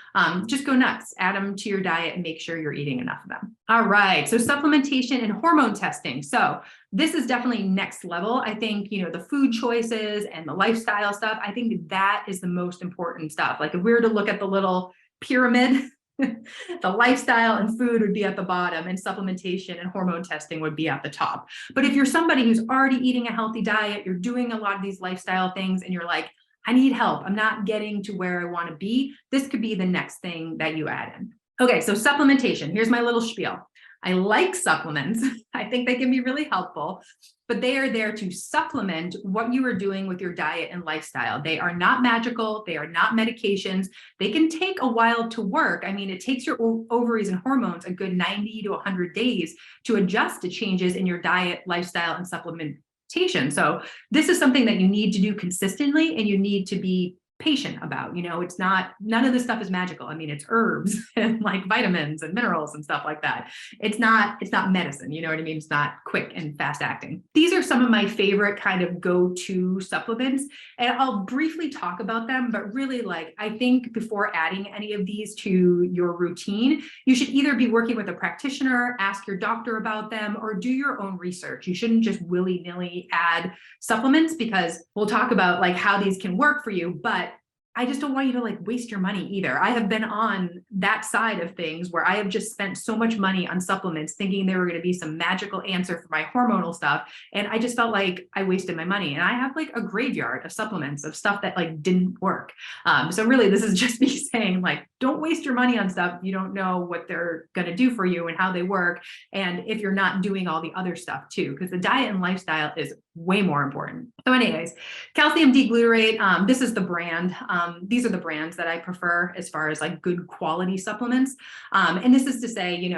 Just go nuts, add them to your diet and make sure you're eating enough of them. All right, so supplementation and hormone testing. So this is definitely next level. I think, the food choices and the lifestyle stuff, I think that is the most important stuff. Like if we were to look at the little pyramid, the lifestyle and food would be at the bottom, and supplementation and hormone testing would be at the top. But if you're somebody who's already eating a healthy diet, you're doing a lot of these lifestyle things, and you're like, I need help, I'm not getting to where I want to be, this could be the next thing that you add in. Okay, so supplementation. Here's my little spiel. I like supplements. I think they can be really helpful, but they are there to supplement what you are doing with your diet and lifestyle. They are not magical. They are not medications. They can take a while to work. I mean, it takes your ovaries and hormones a good 90 to 100 days to adjust to changes in your diet, lifestyle, and supplementation. So this is something that you need to do consistently, and you need to be patient about. It's not, none of this stuff is magical. I mean, it's herbs and like vitamins and minerals and stuff like that. It's not medicine, you know what I mean? It's not quick and fast acting. These are some of my favorite kind of go-to supplements, and I'll briefly talk about them, but really, like, I think before adding any of these to your routine, you should either be working with a practitioner, ask your doctor about them, or do your own research. You shouldn't just willy-nilly add supplements, because we'll talk about like how these can work for you, but I just don't want you to like waste your money either. I have been on that side of things where I have just spent so much money on supplements thinking they were going to be some magical answer for my hormonal stuff. And I just felt like I wasted my money. And I have like a graveyard of supplements of stuff that like didn't work. So really, this is just me saying, like, don't waste your money on stuff you don't know what they're going to do for you and how they work. And if you're not doing all the other stuff too, because the diet and lifestyle is way more important. So anyways, calcium D-glutarate, this is the brand. These are the brands that I prefer as far as like good quality supplements. And this is to say,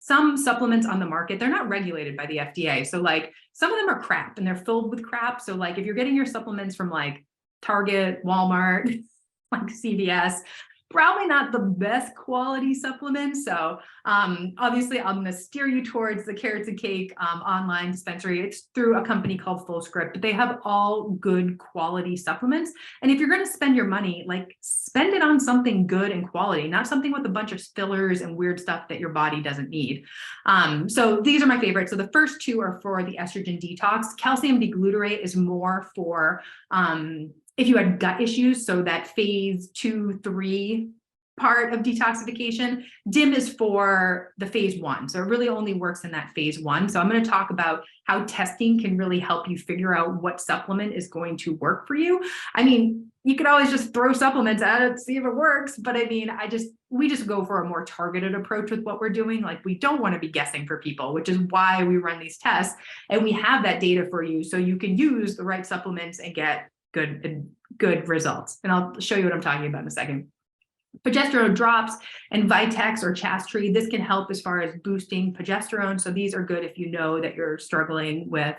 some supplements on the market, they're not regulated by the FDA. So like some of them are crap and they're filled with crap. So like if you're getting your supplements from like Target, Walmart, like CVS, probably not the best quality supplements. So obviously I'm going to steer you towards the Carrots and Cake online dispensary. It's through a company called Full Script, but they have all good quality supplements. And if you're going to spend your money, like spend it on something good and quality, not something with a bunch of fillers and weird stuff that your body doesn't need. So these are my favorites. So the first two are for the estrogen detox. Calcium D-glutarate is more for if you had gut issues, so that phase 2, 3 part of detoxification. DIM is for the phase 1. So it really only works in that phase 1. So I'm going to talk about how testing can really help you figure out what supplement is going to work for you. I mean, you could always just throw supplements at it, see if it works. But I mean, we just go for a more targeted approach with what we're doing. Like, we don't want to be guessing for people, which is why we run these tests. And we have that data for you so you can use the right supplements and get good results. And I'll show you what I'm talking about in a second. Progesterone drops and Vitex or Chastree, this can help as far as boosting progesterone. So these are good if you know that you're struggling with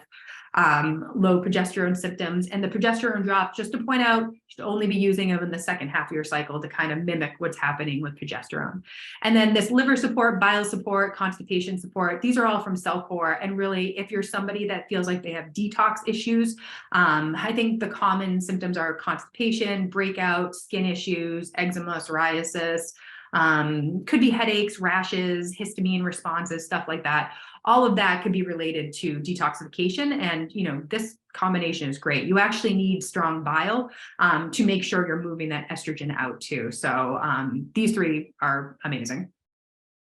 low progesterone symptoms. And the progesterone drop, just to point out, you should only be using them in the second half of your cycle to kind of mimic what's happening with progesterone. And then this liver support, bile support, constipation support, these are all from Cellcore. And really, if you're somebody that feels like they have detox issues, I think the common symptoms are constipation, breakout, skin issues, eczema, psoriasis, could be headaches, rashes, histamine responses, stuff like that. All of that could be related to detoxification. And, this combination is great. You actually need strong bile to make sure you're moving that estrogen out too. So these three are amazing.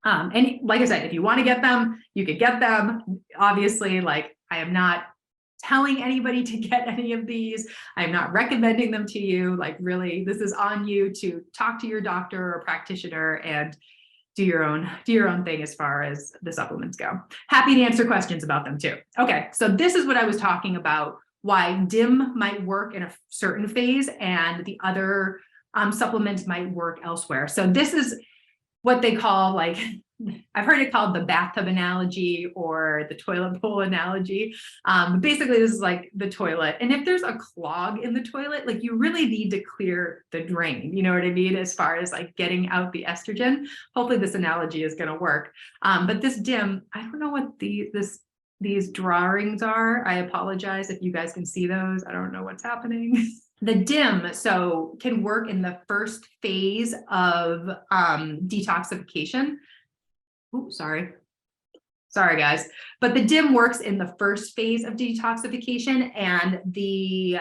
And like I said, if you want to get them, you could get them. Obviously, like, I am not telling anybody to get any of these. I'm not recommending them to you. Like, really, this is on you to talk to your doctor or practitioner and do your own thing as far as the supplements go. Happy to answer questions about them too. Okay, so this is what I was talking about, why DIM might work in a certain phase and the other supplements might work elsewhere. So this is what they call like, I've heard it called the bathtub analogy or the toilet bowl analogy. Basically, this is like the toilet. And if there's a clog in the toilet, like you really need to clear the drain. You know what I mean? As far as like getting out the estrogen. Hopefully this analogy is going to work. But this DIM, I don't know what these drawings are. I apologize if you guys can see those. I don't know what's happening. The DIM, so can work in the first phase of detoxification. Oops, sorry, guys. But the DIM works in the first phase of detoxification, and the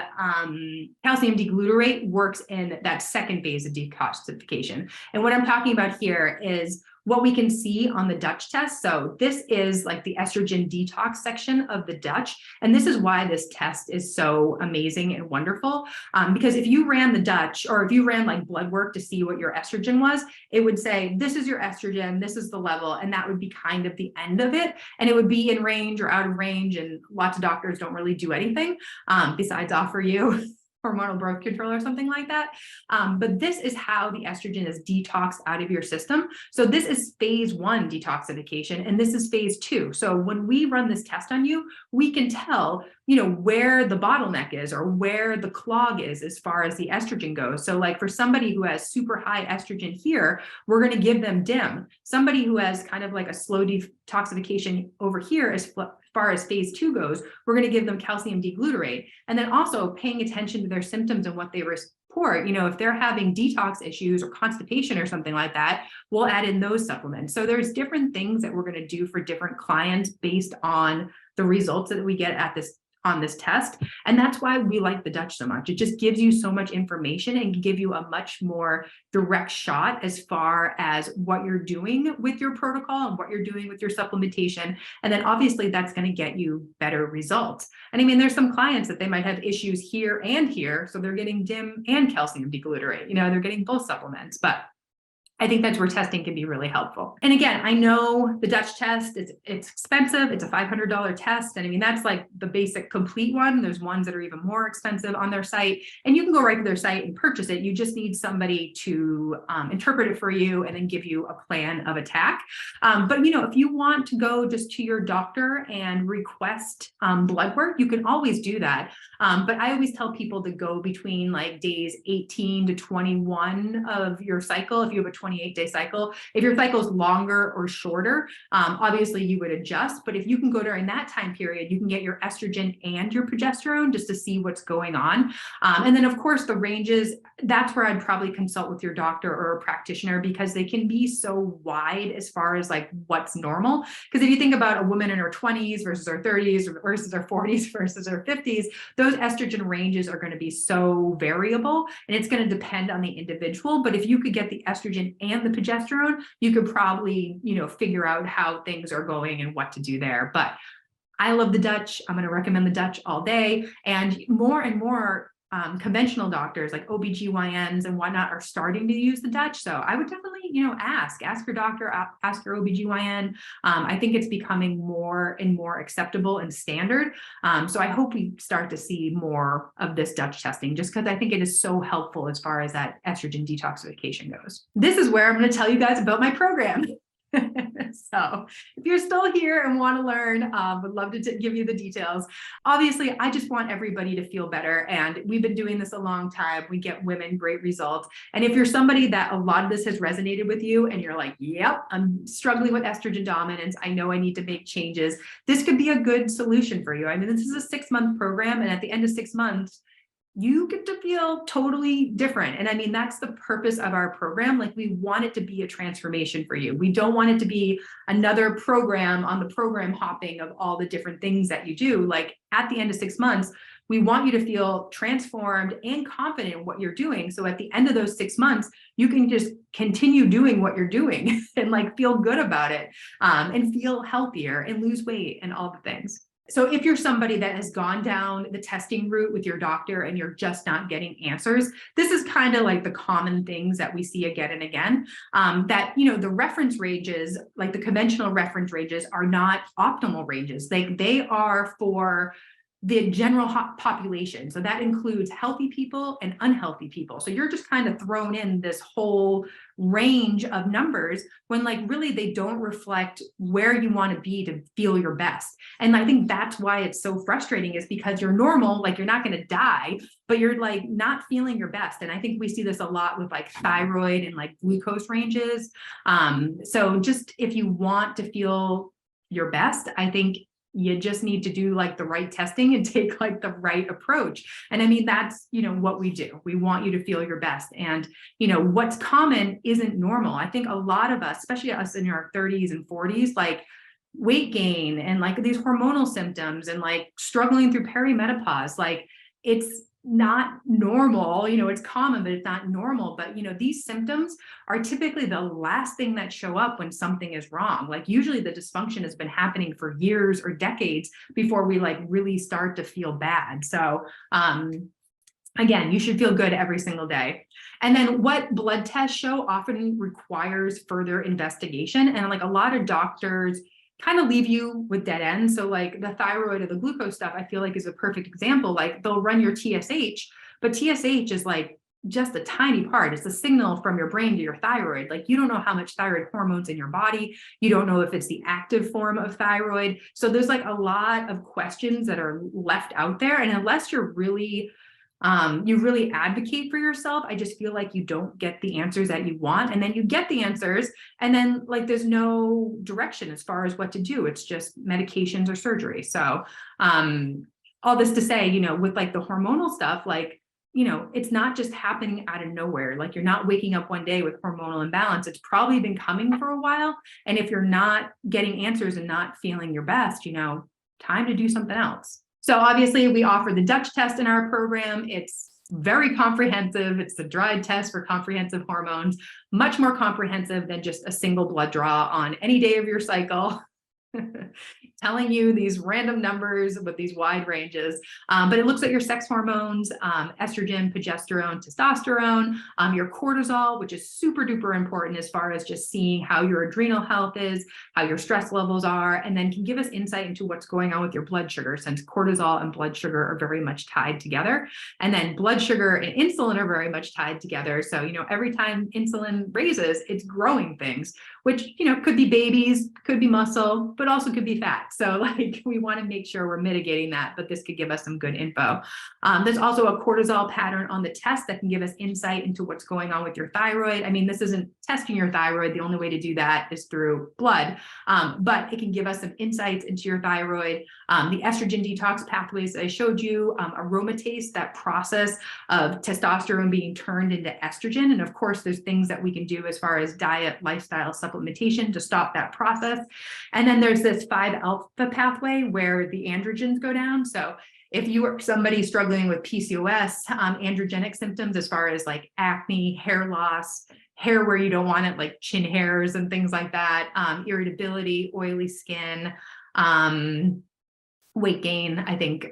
calcium deglutarate works in that second phase of detoxification. And what I'm talking about here is what we can see on the Dutch test. So this is like the estrogen detox section of the Dutch. And this is why this test is so amazing and wonderful. Because if you ran the Dutch, or if you ran like blood work to see what your estrogen was, it would say, this is your estrogen, this is the level, and that would be kind of the end of it. And it would be in range or out of range. And lots of doctors don't really do anything besides offer you hormonal birth control or something like that. But this is how the estrogen is detoxed out of your system. So this is phase 1 detoxification, and this is phase 2. So when we run this test on you, we can tell, you know, where the bottleneck is or where the clog is as far as the estrogen goes. So like for somebody who has super high estrogen here, we're going to give them DIM. Somebody who has kind of like a slow detoxification over here as far as phase 2 goes, we're going to give them calcium deglutarate. And then also paying attention to their symptoms and what they report. You know, if they're having detox issues or constipation or something like that, we'll add in those supplements. So there's different things that we're going to do for different clients based on the results that we get at on this test. And that's why we like the Dutch so much. It just gives you so much information and can give you a much more direct shot as far as what you're doing with your protocol and what you're doing with your supplementation. And then obviously that's going to get you better results. And I mean, there's some clients that they might have issues here and here. So they're getting DIM and calcium deglutarate, you know, they're getting both supplements, but I think that's where testing can be really helpful. And again, I know the Dutch test, it's expensive. It's a $500 test. And I mean, that's like the basic complete one. There's ones that are even more expensive on their site, and you can go right to their site and purchase it. You just need somebody to interpret it for you and then give you a plan of attack. But you know, if you want to go just to your doctor and request blood work, you can always do that. But I always tell people to go between like days 18 to 21 of your cycle. If you have a 28-day cycle, if your cycle is longer or shorter, obviously you would adjust. But if you can go during that time period, you can get your estrogen and your progesterone just to see what's going on. And then of course the ranges, that's where I'd probably consult with your doctor or a practitioner, because they can be so wide as far as like what's normal. Because if you think about a woman in her 20s versus her 30s versus her 40s versus her 50s, those estrogen ranges are going to be so variable, and it's going to depend on the individual. But if you could get the estrogen and the progesterone, you could probably, you know, figure out how things are going and what to do there. But I love the Dutch. I'm going to recommend the Dutch all day. And more conventional doctors like OBGYNs and whatnot are starting to use the Dutch. So I would definitely, you know, ask your doctor, ask your OBGYN. I think it's becoming more and more acceptable and standard. So I hope we start to see more of this Dutch testing, just because I think it is so helpful as far as that estrogen detoxification goes. This is where I'm going to tell you guys about my program. So if you're still here and want to learn, would love to give you the details. Obviously, I just want everybody to feel better. And we've been doing this a long time. We get women great results. And if you're somebody that a lot of this has resonated with you and you're like, yep, I'm struggling with estrogen dominance, I know I need to make changes, this could be a good solution for you. I mean, this is a 6-month program. And at the end of 6 months, you get to feel totally different. And I mean, that's the purpose of our program. Like, we want it to be a transformation for you. We don't want it to be another program on the program hopping of all the different things that you do. Like, at the end of 6 months, we want you to feel transformed and confident in what you're doing. So at the end of those 6 months, you can just continue doing what you're doing and like feel good about it, and feel healthier and lose weight and all the things. So if you're somebody that has gone down the testing route with your doctor and you're just not getting answers, this is kind of like the common things that we see again and again, that, you know, the reference ranges, like the conventional reference ranges, are not optimal ranges. They are for the general population. So that includes healthy people and unhealthy people. So you're just kind of thrown in this whole range of numbers when like really they don't reflect where you want to be to feel your best. And I think that's why it's so frustrating, is because you're normal, like you're not going to die, but you're like not feeling your best. And I think we see this a lot with like thyroid and like glucose ranges. So just if you want to feel your best, I think you just need to do like the right testing and take like the right approach. And I mean, that's, you know, what we do. We want you to feel your best. And, you know, what's common isn't normal. I think a lot of us, especially us in our 30s and 40s, like weight gain and like these hormonal symptoms and like struggling through perimenopause, like it's not normal, you know, it's common, but it's not normal. But, you know, these symptoms are typically the last thing that show up when something is wrong. Like usually the dysfunction has been happening for years or decades before we like really start to feel bad. So, again, you should feel good every single day. And then what blood tests show often requires further investigation. And like a lot of doctors kind of leave you with dead ends. So like the thyroid or the glucose stuff, I feel like is a perfect example. Like they'll run your TSH, but TSH is like just a tiny part. It's a signal from your brain to your thyroid. Like you don't know how much thyroid hormone's in your body. You don't know if it's the active form of thyroid. So there's like a lot of questions that are left out there. And unless you're really you really advocate for yourself, I just feel like you don't get the answers that you want. And then you get the answers and then like there's no direction as far as what to do. It's just medications or surgery. So all this to say, you know, with like the hormonal stuff, like, you know, it's not just happening out of nowhere. Like you're not waking up one day with hormonal imbalance. It's probably been coming for a while. And if you're not getting answers and not feeling your best, you know, time to do something else. So obviously we offer the Dutch test in our program. It's very comprehensive. It's the dried test for comprehensive hormones, much more comprehensive than just a single blood draw on any day of your cycle. Telling you these random numbers with these wide ranges, but it looks at your sex hormones, estrogen, progesterone, testosterone, your cortisol, which is super duper important as far as just seeing how your adrenal health is, how your stress levels are, and then can give us insight into what's going on with your blood sugar, since cortisol and blood sugar are very much tied together. And then blood sugar and insulin are very much tied together. So, you know, every time insulin raises, it's growing things, which, you know, could be babies, could be muscle, but also could be fat. So like we want to make sure we're mitigating that, but this could give us some good info. There's also a cortisol pattern on the test that can give us insight into what's going on with your thyroid. I mean, this isn't testing your thyroid. The only way to do that is through blood, but it can give us some insights into your thyroid. The estrogen detox pathways I showed you, aromatase, that process of testosterone being turned into estrogen. And of course, there's things that we can do as far as diet, lifestyle, supplementation to stop that process. And then there's this 5-alpha pathway where the androgens go down. So if you are somebody struggling with PCOS, androgenic symptoms as far as like acne, hair loss, hair where you don't want it, like chin hairs and things like that, irritability, oily skin, weight gain, I think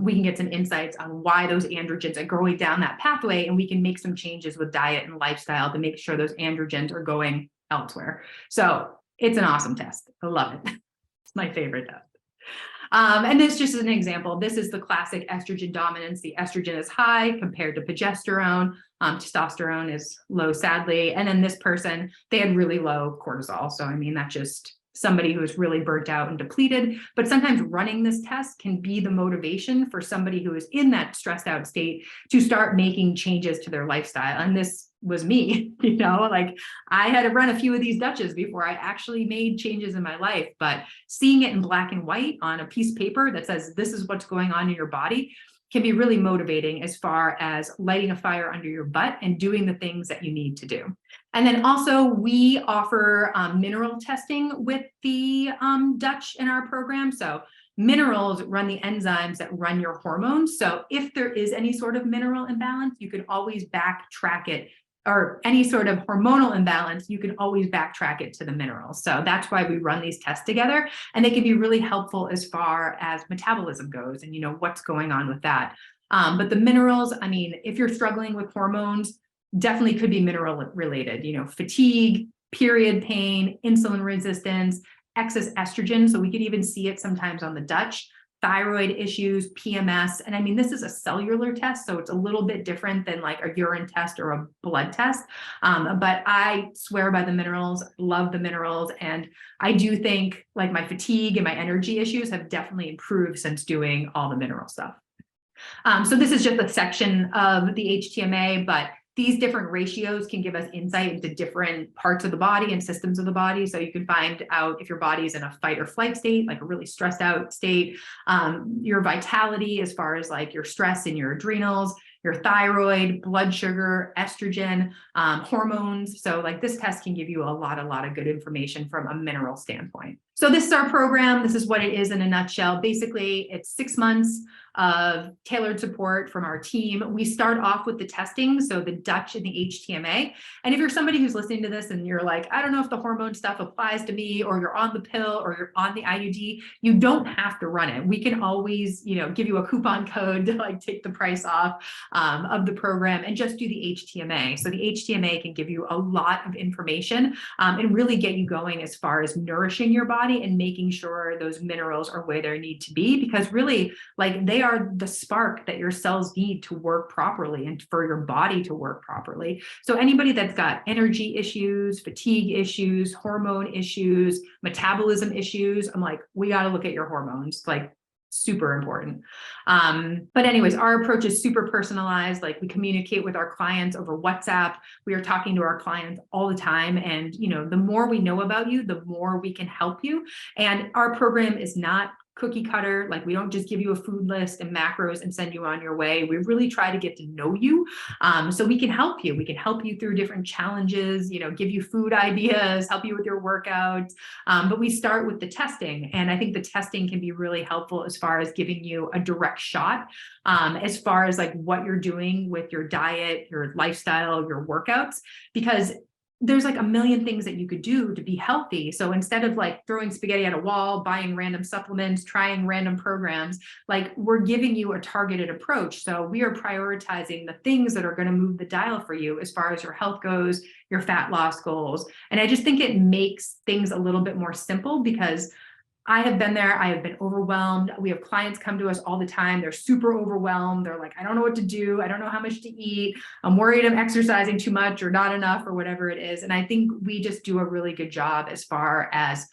we can get some insights on why those androgens are going down that pathway, and we can make some changes with diet and lifestyle to make sure those androgens are going elsewhere. So it's an awesome test. I love it. It's my favorite test. And this just is an example. This is the classic estrogen dominance. The estrogen is high compared to progesterone. Testosterone is low, sadly. And then this person, they had really low cortisol. So, I mean, that's just somebody who is really burnt out and depleted. But sometimes running this test can be the motivation for somebody who is in that stressed out state to start making changes to their lifestyle. And this was me, you know, like I had to run a few of these Dutches before I actually made changes in my life. But seeing it in black and white on a piece of paper that says this is what's going on in your body can be really motivating as far as lighting a fire under your butt and doing the things that you need to do. And then also we offer mineral testing with the Dutch in our program. So minerals run the enzymes that run your hormones. So if there is any sort of mineral imbalance, you can always backtrack it, or any sort of hormonal imbalance, you can always backtrack it to the minerals. So that's why we run these tests together, and they can be really helpful as far as metabolism goes and, you know, what's going on with that. But the minerals, I mean, if you're struggling with hormones, definitely could be mineral related, you know, fatigue, period pain, insulin resistance, excess estrogen. So we could even see it sometimes on the Dutch. thyroid issues, PMS. And I mean, this is a cellular test, so it's a little bit different than like a urine test or a blood test. But I swear by the minerals, love the minerals. And I do think like my fatigue and my energy issues have definitely improved since doing all the mineral stuff. So this is just a section of the HTMA, but these different ratios can give us insight into different parts of the body and systems of the body. So you can find out if your body is in a fight or flight state, like a really stressed out state, your vitality as far as like your stress in your adrenals, your thyroid, blood sugar, estrogen, hormones. So like this test can give you a lot of good information from a mineral standpoint. So this is our program. This is what it is in a nutshell. Basically, it's 6 months of tailored support from our team. We start off with the testing, so the Dutch and the HTMA. And if you're somebody who's listening to this and you're like, I don't know if the hormone stuff applies to me, or you're on the pill or you're on the IUD, you don't have to run it. We can always, give you a coupon code to like take the price off of the program and just do the HTMA. So the HTMA can give you a lot of information and really get you going as far as nourishing your body and making sure those minerals are where they need to be, because really like they are the spark that your cells need to work properly and for your body to work properly. So anybody that's got energy issues, fatigue issues, hormone issues, metabolism issues, I'm like, we got to look at your hormones. Like super important. But anyways, our approach is super personalized. Like we communicate with our clients over WhatsApp. We are talking to our clients all the time. And, the more we know about you, the more we can help you. And our program is not cookie cutter. Like we don't just give you a food list and macros and send you on your way. We really try to get to know you. So we can help you. We can help you through different challenges, give you food ideas, help you with your workouts. But we start with the testing. And I think the testing can be really helpful as far as giving you a direct shot, as far as like what you're doing with your diet, your lifestyle, your workouts, because there's like a million things that you could do to be healthy. So instead of like throwing spaghetti at a wall, buying random supplements, trying random programs, like we're giving you a targeted approach. So we are prioritizing the things that are going to move the dial for you as far as your health goes, your fat loss goals. And I just think it makes things a little bit more simple, because I have been there. I have been overwhelmed. We have clients come to us all the time. They're super overwhelmed. They're like, I don't know what to do. I don't know how much to eat. I'm worried I'm exercising too much or not enough or whatever it is. And I think we just do a really good job as far as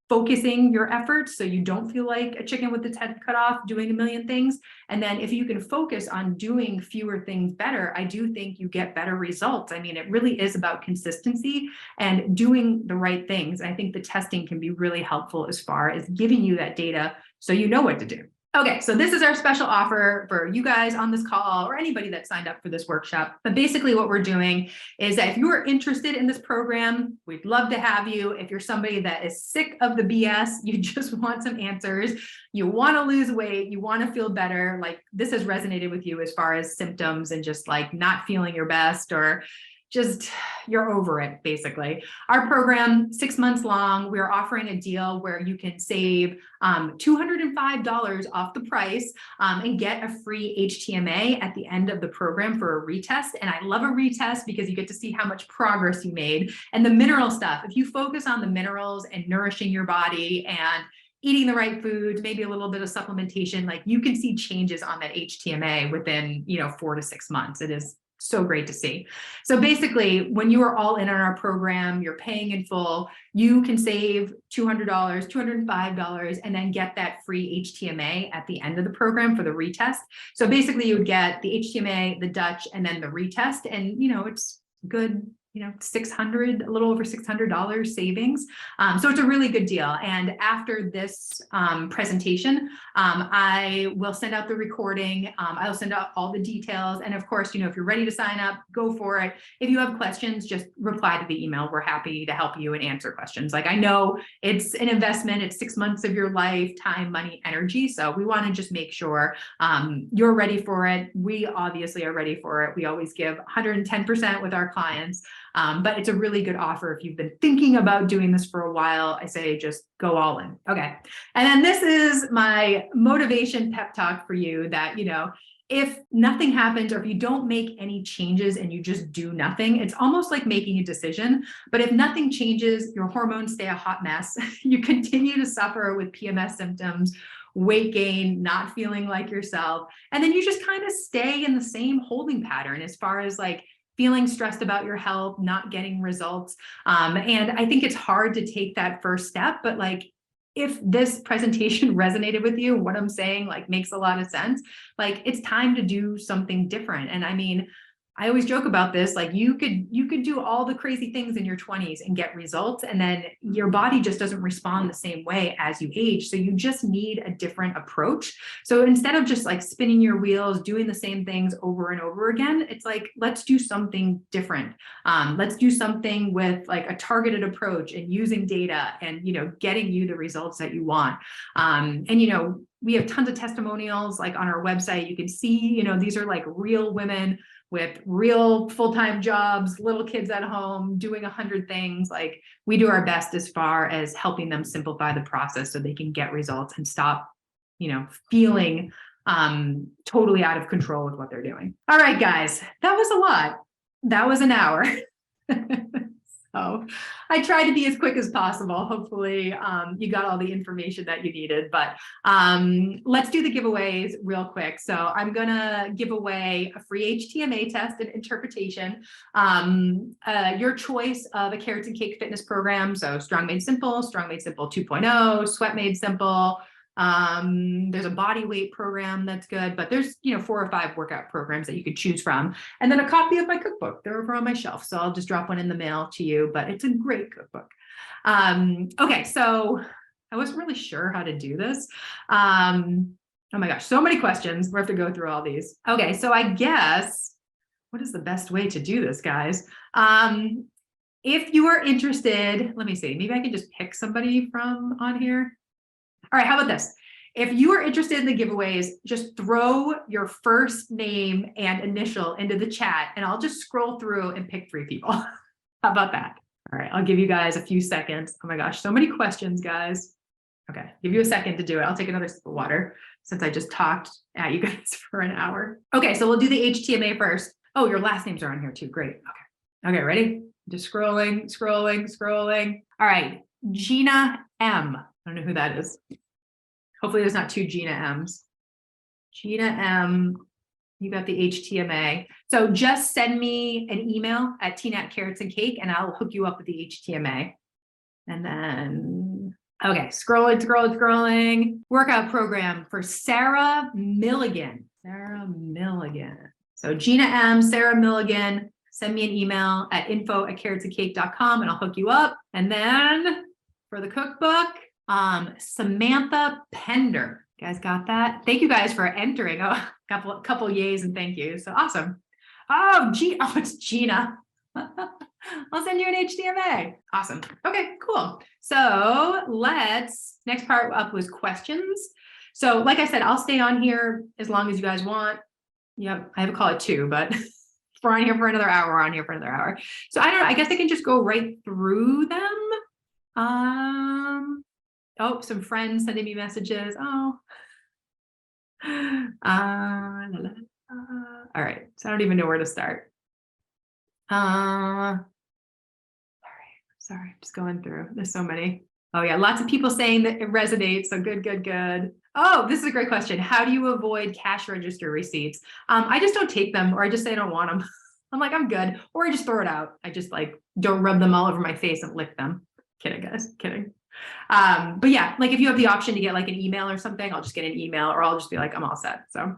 focusing your efforts so you don't feel like a chicken with its head cut off doing a million things. And then if you can focus on doing fewer things better, I do think you get better results. I mean, it really is about consistency and doing the right things. I think the testing can be really helpful as far as giving you that data so you know what to do. Okay, so this is our special offer for you guys on this call or anybody that signed up for this workshop. But basically what we're doing is that if you are interested in this program, we'd love to have you. If you're somebody that is sick of the BS, you just want some answers, you want to lose weight, you want to feel better, like this has resonated with you as far as symptoms and just like not feeling your best, or just you're over it, basically. Our program, 6 months long, we're offering a deal where you can save $205 off the price and get a free HTMA at the end of the program for a retest. And I love a retest because you get to see how much progress you made. And the mineral stuff, if you focus on the minerals and nourishing your body and eating the right foods, maybe a little bit of supplementation, like you can see changes on that HTMA within 4 to 6 months. It is so great to see. So basically, when you are all in on our program, you're paying in full, you can save $200, $205, and then get that free HTMA at the end of the program for the retest. So basically, you would get the HTMA, the Dutch, and then the retest. And, it's good, $600, a little over $600 savings. So it's a really good deal. And after this presentation, I will send out the recording. I'll send out all the details. And of course, if you're ready to sign up, go for it. If you have questions, just reply to the email. We're happy to help you and answer questions. Like I know it's an investment. It's 6 months of your life, time, money, energy. So we want to just make sure you're ready for it. We obviously are ready for it. We always give 110% with our clients. But it's a really good offer. If you've been thinking about doing this for a while, I say just go all in. Okay. And then this is my motivation pep talk for you that, if nothing happens or if you don't make any changes and you just do nothing, it's almost like making a decision. But if nothing changes, your hormones stay a hot mess. You continue to suffer with PMS symptoms, weight gain, not feeling like yourself. And then you just kind of stay in the same holding pattern as far as like feeling stressed about your health, not getting results. And I think it's hard to take that first step, but like, if this presentation resonated with you, what I'm saying like makes a lot of sense, like it's time to do something different. And I mean, I always joke about this, like you could do all the crazy things in your 20s and get results, and then your body just doesn't respond the same way as you age. So you just need a different approach. So instead of just like spinning your wheels, doing the same things over and over again, it's like, let's do something different. Let's do something with like a targeted approach and using data and, you know, getting you the results that you want. And, you know, we have tons of testimonials like on our website. You can see, you know, these are like real women with real full-time jobs, little kids at home, doing 100 things. Like we do our best as far as helping them simplify the process so they can get results and stop, you know, feeling totally out of control with what they're doing. All right, guys, that was a lot. That was an hour. So I tried to be as quick as possible. Hopefully you got all the information that you needed, but let's do the giveaways real quick. So I'm gonna give away a free HTMA test and interpretation, your choice of a carrots and cake fitness program. So Strong Made Simple, Strong Made Simple 2.0, Sweat Made Simple. There's a body weight program that's good, but there's, you know, 4 or 5 workout programs that you could choose from. And then a copy of my cookbook. They're over on my shelf. So I'll just drop one in the mail to you, but it's a great cookbook. Okay. So I wasn't really sure how to do this. Oh my gosh, so many questions. We have to go through all these. Okay. So I guess, what is the best way to do this, guys? If you are interested, let me see, maybe I can just pick somebody from on here. All right, how about this? If you are interested in the giveaways, just throw your first name and initial into the chat and I'll just scroll through and pick 3 people. How about that? All right, I'll give you guys a few seconds. Oh my gosh, so many questions, guys. Okay, give you a second to do it. I'll take another sip of water since I just talked at you guys for an hour. Okay, so we'll do the HTMA first. Oh, your last names are on here too, great. Okay, ready? Just scrolling. All right, Gina M. I don't know who that is. Hopefully there's not 2 Gina M's. Gina M, you got the HTMA. So just send me an email at tina@carrotsandcake and I'll hook you up with the HTMA. And then, okay, scrolling. Workout program for Sarah Milligan. So Gina M, Sarah Milligan, send me an email at info@carrotsandcake.com and I'll hook you up. And then for the cookbook, Samantha Pender. You guys got that? Thank you guys for entering. Oh, couple yays and thank you. So awesome. Oh, it's Gina. I'll send you an HTMA. Awesome. Okay, cool. So next part up was questions. So like I said, I'll stay on here as long as you guys want. Yep, I have a call at 2, but if we're on here for another hour, we're on here for another hour. So I don't know, I guess I can just go right through them. Oh, some friends sending me messages. Oh. All right. So I don't even know where to start. Sorry, I'm just going through. There's so many. Oh yeah, lots of people saying that it resonates. So good. Oh, this is a great question. How do you avoid cash register receipts? I just don't take them, or I just say I don't want them. I'm like, I'm good. Or I just throw it out. I just like don't rub them all over my face and lick them. Kidding, guys, kidding. But yeah, like if you have the option to get like an email or something, I'll just get an email or I'll just be like, I'm all set. So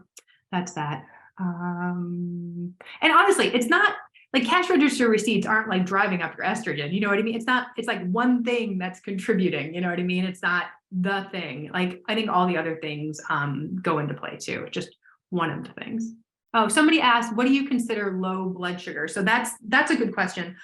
that's that. And honestly, it's not like cash register receipts aren't like driving up your estrogen. You know what I mean? It's like one thing that's contributing, you know what I mean? It's not the thing. Like I think all the other things go into play too. Just one of the things. Oh, somebody asked, what do you consider low blood sugar? So that's a good question.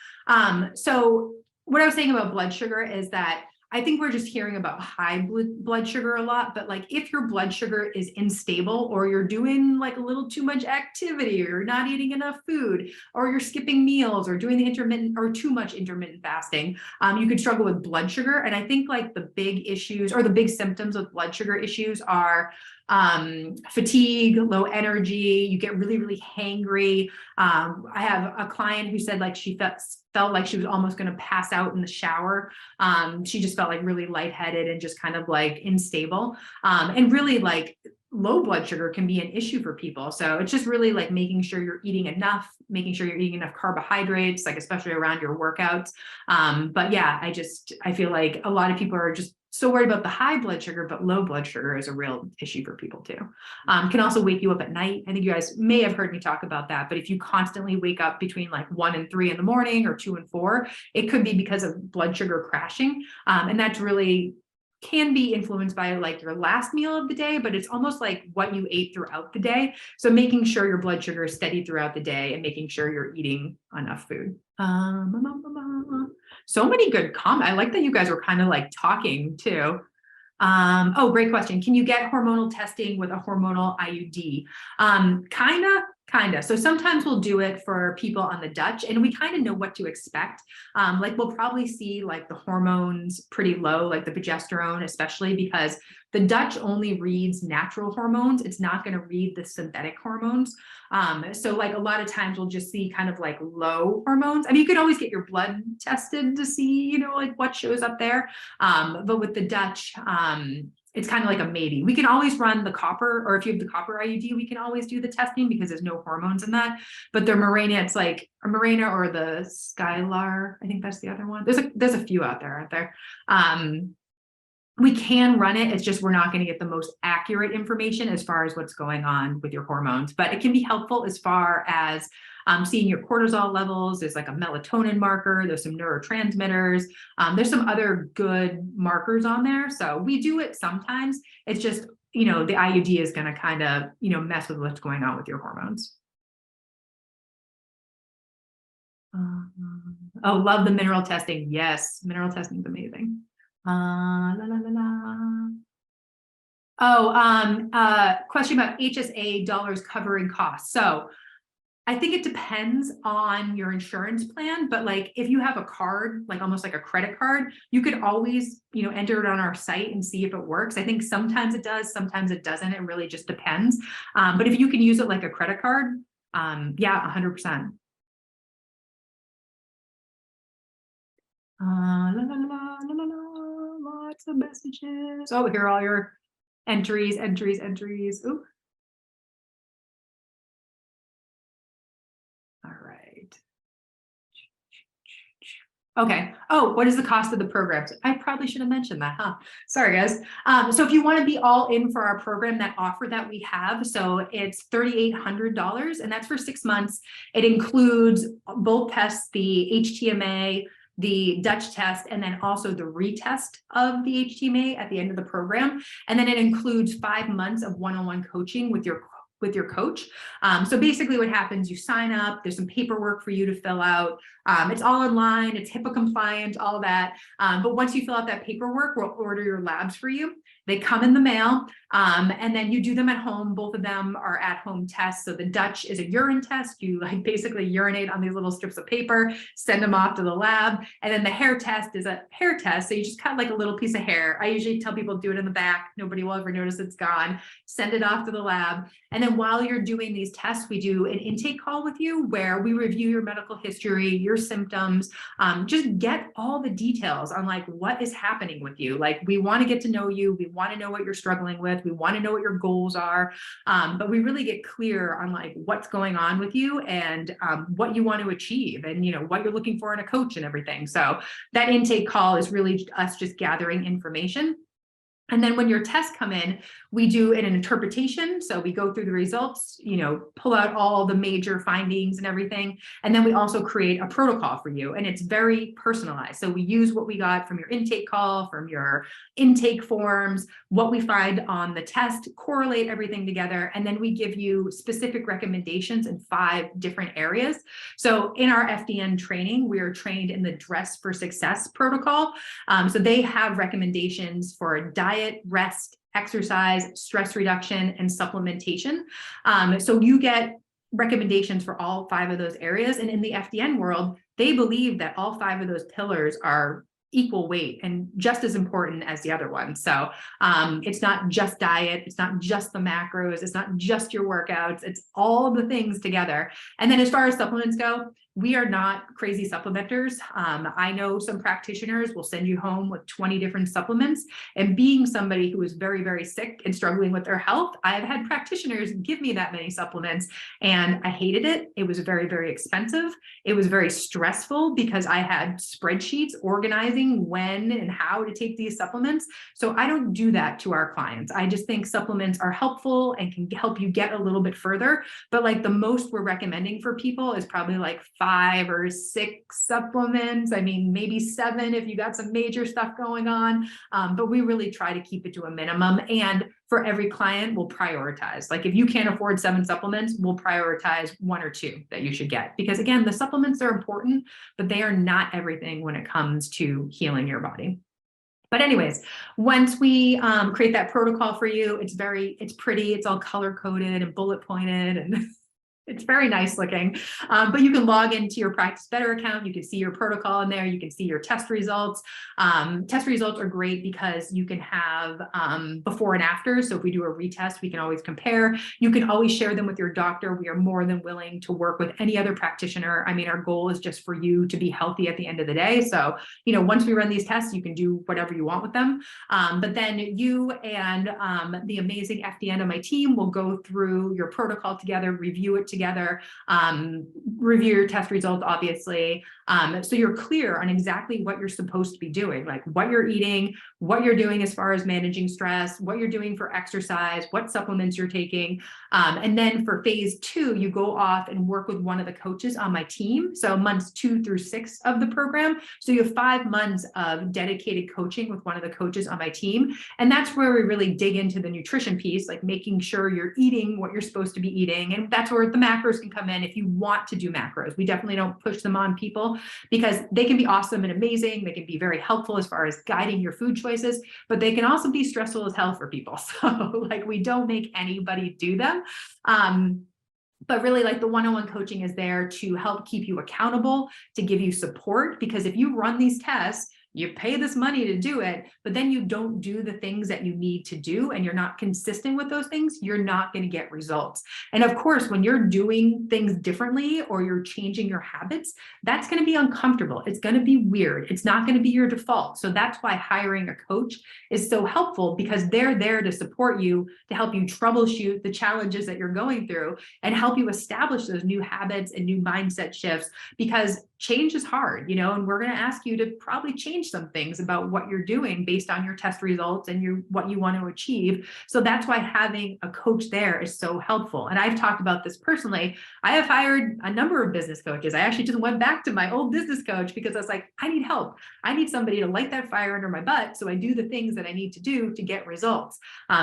So what I was saying about blood sugar is that I think we're just hearing about high blood sugar a lot, but like if your blood sugar is unstable or you're doing like a little too much activity or you're not eating enough food or you're skipping meals or doing the intermittent or too much intermittent fasting, you could struggle with blood sugar. And I think like the big issues or the big symptoms of blood sugar issues are fatigue, low energy, you get really, really hangry. I have a client who said like she felt like she was almost going to pass out in the shower. She just felt like really lightheaded and just kind of like unstable. And really like low blood sugar can be an issue for people. So it's just really like making sure you're eating enough, making sure you're eating enough carbohydrates, like especially around your workouts. But yeah, I feel like a lot of people are just so worried about the high blood sugar, but low blood sugar is a real issue for people too. Can also wake you up at night. I think you guys may have heard me talk about that, but if you constantly wake up between like 1 and 3 in the morning or 2 and 4, it could be because of blood sugar crashing. And that's really can be influenced by like your last meal of the day, but it's almost like what you ate throughout the day. So making sure your blood sugar is steady throughout the day and making sure you're eating enough food. So many good comments. I like that you guys were kind of like talking too. Oh, great question. Can you get hormonal testing with a hormonal IUD? Kinda. So sometimes we'll do it for people on the Dutch and we kind of know what to expect. Like we'll probably see like the hormones pretty low, like the progesterone, especially because the Dutch only reads natural hormones. It's not going to read the synthetic hormones. So like a lot of times we'll just see kind of like low hormones. I mean, you could always get your blood tested to see, you know, like what shows up there. But with the Dutch, it's kind of like a maybe. We can always run the copper, or if you have the copper IUD, we can always do the testing because there's no hormones in that. But the Mirena, it's like a Mirena or the Skylar. I think that's the other one. There's a few out there, aren't there? We can run it. It's just we're not going to get the most accurate information as far as what's going on with your hormones. But it can be helpful as far as seeing your cortisol levels. There's like a melatonin marker. There's some neurotransmitters. There's some other good markers on there. So we do it sometimes. It's just, you know, the IUD is going to kind of, you know, mess with what's going on with your hormones. Oh, love the mineral testing. Yes, mineral testing is amazing. Question about HSA dollars covering costs. So I think it depends on your insurance plan, but like if you have a card, like almost like a credit card, you could always, you know, enter it on our site and see if it works. I think sometimes it does, sometimes it doesn't. It really just depends. But if you can use it like a credit card, yeah, 100%. Lots of messages. Oh, here are all your entries. Ooh. All right. Okay. Oh, what is the cost of the programs? I probably should have mentioned that, huh? Sorry, guys. So if you want to be all in for our program, that offer that we have, so it's $3,800, and that's for 6 months. It includes both tests, the HTMA, the Dutch test, and then also the retest of the HTMA at the end of the program. And then it includes 5 months of one-on-one coaching with your coach. So basically what happens, you sign up, there's some paperwork for you to fill out. It's all online, it's HIPAA compliant, all that. But once you fill out that paperwork, we'll order your labs for you. They come in the mail, and then you do them at home. Both of them are at-home tests. So the Dutch is a urine test. You like basically urinate on these little strips of paper, send them off to the lab. And then the hair test is a hair test. So you just cut like a little piece of hair. I usually tell people do it in the back. Nobody will ever notice it's gone. Send it off to the lab. And then while you're doing these tests, we do an intake call with you where we review your medical history, your symptoms, just get all the details on like what is happening with you. Like we want to get to know you. We want to know what you're struggling with. We want to know what your goals are. But we really get clear on like what's going on with you and what you want to achieve and, you know, what you're looking for in a coach and everything. So that intake call is really us just gathering information. And then when your tests come in, we do an interpretation. So we go through the results, you know, pull out all the major findings and everything. And then we also create a protocol for you. And it's very personalized. So we use what we got from your intake call, from your intake forms, what we find on the test, correlate everything together. And then we give you specific recommendations in 5 different areas. So in our FDN training, we are trained in the Dress for Success protocol. So they have recommendations for diet, rest, exercise, stress reduction, and supplementation. So you get recommendations for all 5 of those areas. And in the FDN world, they believe that all 5 of those pillars are equal weight and just as important as the other one. So it's not just diet, it's not just the macros, it's not just your workouts, it's all the things together. And then as far as supplements go, we are not crazy supplementers. I know some practitioners will send you home with 20 different supplements. And being somebody who is very, very sick and struggling with their health, I've had practitioners give me that many supplements and I hated it. It was very, very expensive. It was very stressful because I had spreadsheets organizing when and how to take these supplements. So I don't do that to our clients. I just think supplements are helpful and can help you get a little bit further. But like the most we're recommending for people is probably like 5 or 6 supplements. I mean, maybe 7 if you got some major stuff going on. But we really try to keep it to a minimum. And for every client, we'll prioritize. Like if you can't afford 7 supplements, we'll prioritize 1 or 2 that you should get. Because again, the supplements are important, but they are not everything when it comes to healing your body. But anyways, once we create that protocol for you, it's pretty, it's all color coded and bullet pointed and it's very nice looking, but you can log into your Practice Better account. You can see your protocol in there. You can see your test results. Test results are great because you can have before and after. So if we do a retest, we can always compare. You can always share them with your doctor. We are more than willing to work with any other practitioner. I mean, our goal is just for you to be healthy at the end of the day. So, you know, once we run these tests, you can do whatever you want with them. But then you and the amazing FDN on my team will go through your protocol together, review it together, review your test results, obviously. So you're clear on exactly what you're supposed to be doing, like what you're eating, what you're doing as far as managing stress, what you're doing for exercise, what supplements you're taking. And then for phase 2, you go off and work with one of the coaches on my team. So months 2 through 6 of the program. So you have 5 months of dedicated coaching with one of the coaches on my team. And that's where we really dig into the nutrition piece, like making sure you're eating what you're supposed to be eating. And that's where the macros can come in if you want to do macros. We definitely don't push them on people because they can be awesome and amazing. They can be very helpful as far as guiding your food choices, but they can also be stressful as hell for people. So like we don't make anybody do them. But really like the one-on-one coaching is there to help keep you accountable, to give you support, because if you run these tests, you pay this money to do it, but then you don't do the things that you need to do and you're not consistent with those things, you're not going to get results. And of course, when you're doing things differently or you're changing your habits, that's going to be uncomfortable. It's going to be weird. It's not going to be your default. So that's why hiring a coach is so helpful, because they're there to support you, to help you troubleshoot the challenges that you're going through and help you establish those new habits and new mindset shifts, because change is hard, you know, and we're going to ask you to probably change some things about what you're doing based on your test results and what you want to achieve. So that's why having a coach there is so helpful. And I've talked about this personally. I have hired a number of business coaches. I actually just went back to my old business coach because I was like, I need help. I need somebody to light that fire under my butt so I do the things that I need to do to get results.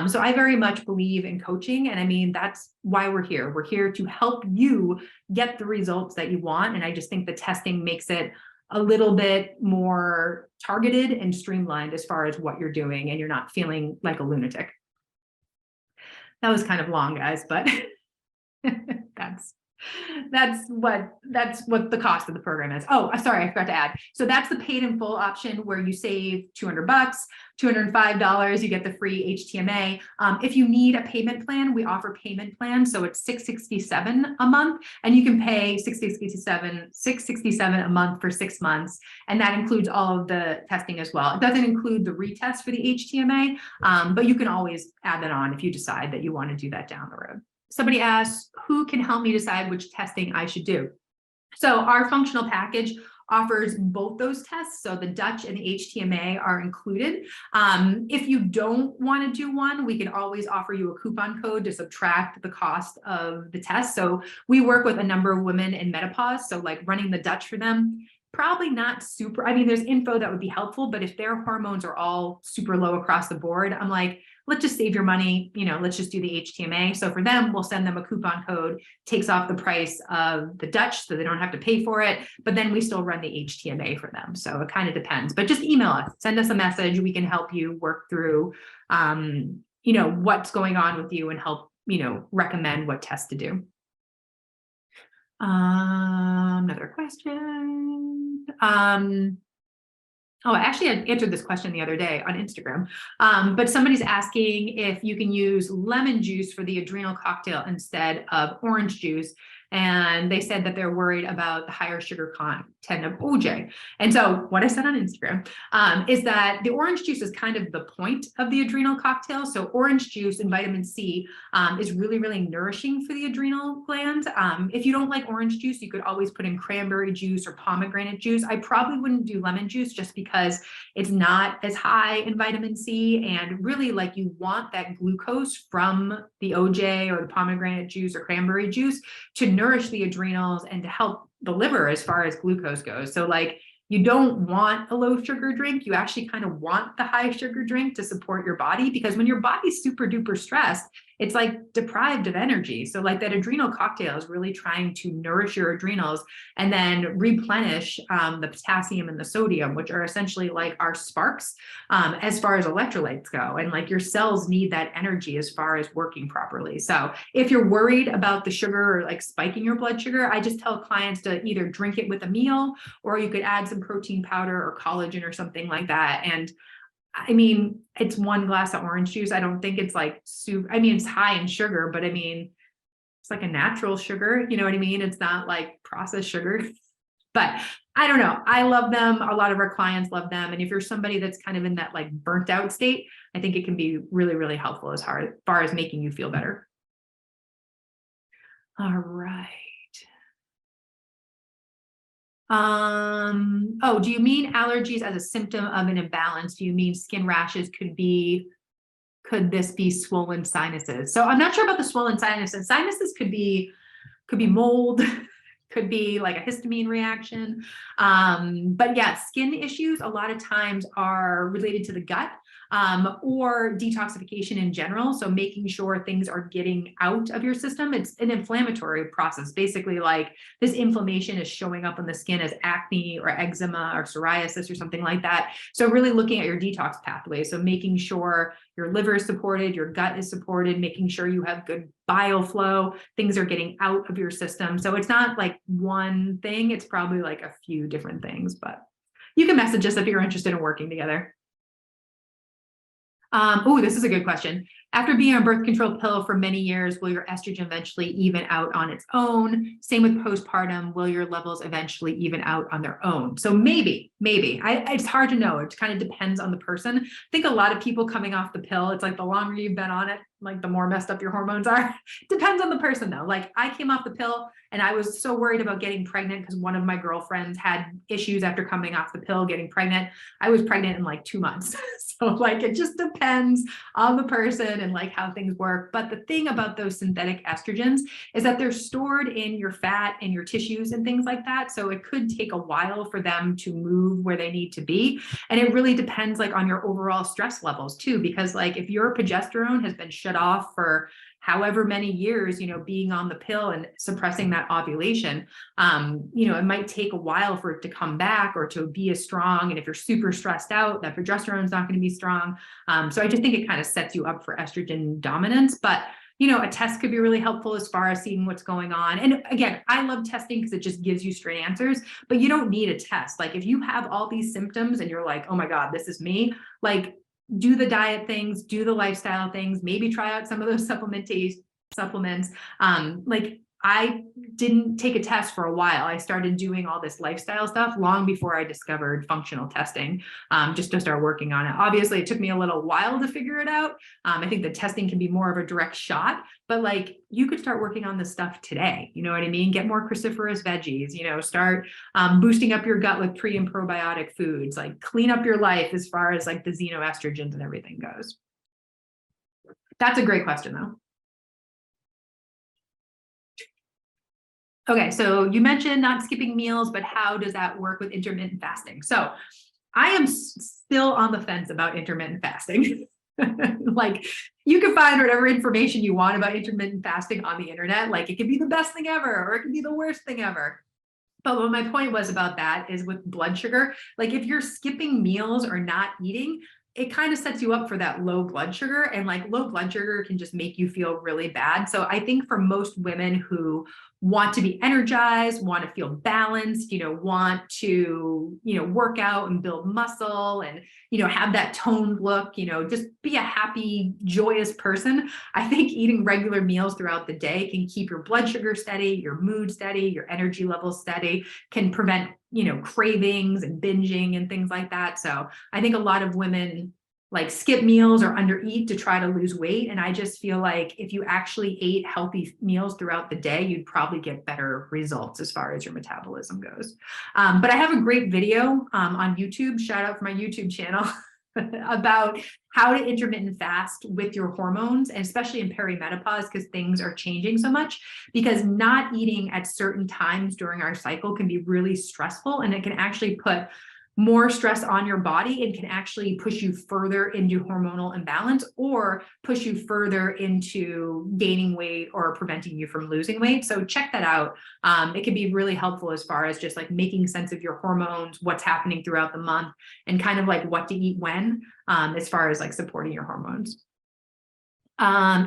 So I very much believe in coaching. And I mean, that's why we're here. We're here to help you get the results that you want. And I just think the testing makes it a little bit more targeted and streamlined as far as what you're doing, and you're not feeling like a lunatic. That was kind of long, guys, but that's what the cost of the program is. Oh, sorry, I forgot to add. So that's the paid in full option where you save $200, $205, you get the free HTMA. If you need a payment plan, we offer payment plans. So it's $667 a month, and you can pay $667 a month for 6 months. And that includes all of the testing as well. It doesn't include the retest for the HTMA, but you can always add that on if you decide that you want to do that down the road. Somebody asked, who can help me decide which testing I should do? So our functional package offers both those tests. So the Dutch and the HTMA are included. If you don't want to do one, we can always offer you a coupon code to subtract the cost of the test. So we work with a number of women in menopause. So like running the Dutch for them, probably not super, I mean, there's info that would be helpful, but if their hormones are all super low across the board, I'm like, let's just save your money, you know, let's just do the HTMA. So for them, we'll send them a coupon code, takes off the price of the Dutch so they don't have to pay for it, but then we still run the HTMA for them. So it kind of depends, but just email us, send us a message. We can help you work through, you know, what's going on with you and help, you know, recommend what test to do. Another question. Oh, actually, I answered this question the other day on Instagram. But somebody's asking if you can use lemon juice for the adrenal cocktail instead of orange juice. And they said that they're worried about the higher sugar content of OJ. And so what I said on Instagram is that the orange juice is kind of the point of the adrenal cocktail. So orange juice and vitamin C is really, really nourishing for the adrenal glands. If you don't like orange juice, you could always put in cranberry juice or pomegranate juice. I probably wouldn't do lemon juice just because it's not as high in vitamin C. And really, like, you want that glucose from the OJ or the pomegranate juice or cranberry juice to nourish the adrenals and to help the liver as far as glucose goes. So like, you don't want a low sugar drink. You actually kind of want the high sugar drink to support your body, because when your body's super duper stressed, it's like deprived of energy. So like that adrenal cocktail is really trying to nourish your adrenals and then replenish the potassium and the sodium, which are essentially like our sparks as far as electrolytes go. And like your cells need that energy as far as working properly. So if you're worried about the sugar or like spiking your blood sugar, I just tell clients to either drink it with a meal, or you could add some protein powder or collagen or something like that. And I mean, it's one glass of orange juice. I don't think it's like super, I mean, it's high in sugar, but I mean, it's like a natural sugar, you know what I mean? It's not like processed sugar, but I don't know. I love them. A lot of our clients love them. And if you're somebody that's kind of in that like burnt out state, I think it can be really, really helpful as far as making you feel better. All right. Oh, do you mean allergies as a symptom of an imbalance? Do you mean skin rashes could this be swollen sinuses? So I'm not sure about the swollen sinuses. Sinuses could be mold, could be like a histamine reaction. But yeah, skin issues a lot of times are related to the gut. Or detoxification in general. So making sure things are getting out of your system. It's an inflammatory process. Basically, like this inflammation is showing up on the skin as acne or eczema or psoriasis or something like that. So really looking at your detox pathway. So making sure your liver is supported, your gut is supported, making sure you have good bile flow, things are getting out of your system. So it's not like one thing, it's probably like a few different things, but you can message us if you're interested in working together. Oh, this is a good question. After being on birth control pill for many years, will your estrogen eventually even out on its own? Same with postpartum. Will your levels eventually even out on their own? So maybe. It's hard to know. It kind of depends on the person. I think a lot of people coming off the pill, it's like the longer you've been on it, like the more messed up your hormones are. Depends on the person though. Like I came off the pill and I was so worried about getting pregnant because one of my girlfriends had issues after coming off the pill, getting pregnant. I was pregnant in like 2 months. So like, it just depends on the person and like how things work. But the thing about those synthetic estrogens is that they're stored in your fat and your tissues and things like that. So it could take a while for them to move where they need to be. And it really depends like on your overall stress levels too, because like if your progesterone has been shut off for however many years, you know, being on the pill and suppressing that ovulation, you know, it might take a while for it to come back or to be as strong. And if you're super stressed out, that progesterone is not going to be strong. So I just think it kind of sets you up for estrogen dominance. But you know, a test could be really helpful as far as seeing what's going on. And again, I love testing because it just gives you straight answers, but you don't need a test. Like if you have all these symptoms and you're like, oh my God, this is me, like do the diet things, do the lifestyle things, maybe try out some of those supplements. Like I didn't take a test for a while. I started doing all this lifestyle stuff long before I discovered functional testing, just to start working on it. Obviously, it took me a little while to figure it out. I think the testing can be more of a direct shot, but like you could start working on this stuff today. You know what I mean? Get more cruciferous veggies, you know, start boosting up your gut with pre and probiotic foods, like clean up your life as far as like the xenoestrogens and everything goes. That's a great question though. Okay, so you mentioned not skipping meals, but how does that work with intermittent fasting? So I am still on the fence about intermittent fasting. Like you can find whatever information you want about intermittent fasting on the internet. Like it could be the best thing ever, or it could be the worst thing ever. But what my point was about that is with blood sugar, like if you're skipping meals or not eating, it kind of sets you up for that low blood sugar, and like low blood sugar can just make you feel really bad. So I think for most women who want to be energized, want to feel balanced, want to, work out and build muscle and, have that toned look, just be a happy, joyous person. I think eating regular meals throughout the day can keep your blood sugar steady, your mood steady, your energy level steady, can prevent, cravings and binging and things like that. So I think a lot of women like skip meals or undereat to try to lose weight. And I just feel like if you actually ate healthy meals throughout the day, you'd probably get better results as far as your metabolism goes. But I have a great video on YouTube, shout out for my YouTube channel, about how to intermittent fast with your hormones, and especially in perimenopause, because things are changing so much. Because not eating at certain times during our cycle can be really stressful, and it can actually put more stress on your body and can actually push you further into hormonal imbalance or push you further into gaining weight or preventing you from losing weight. So check that out. It can be really helpful as far as just like making sense of your hormones, what's happening throughout the month, and kind of like what to eat when, as far as like supporting your hormones.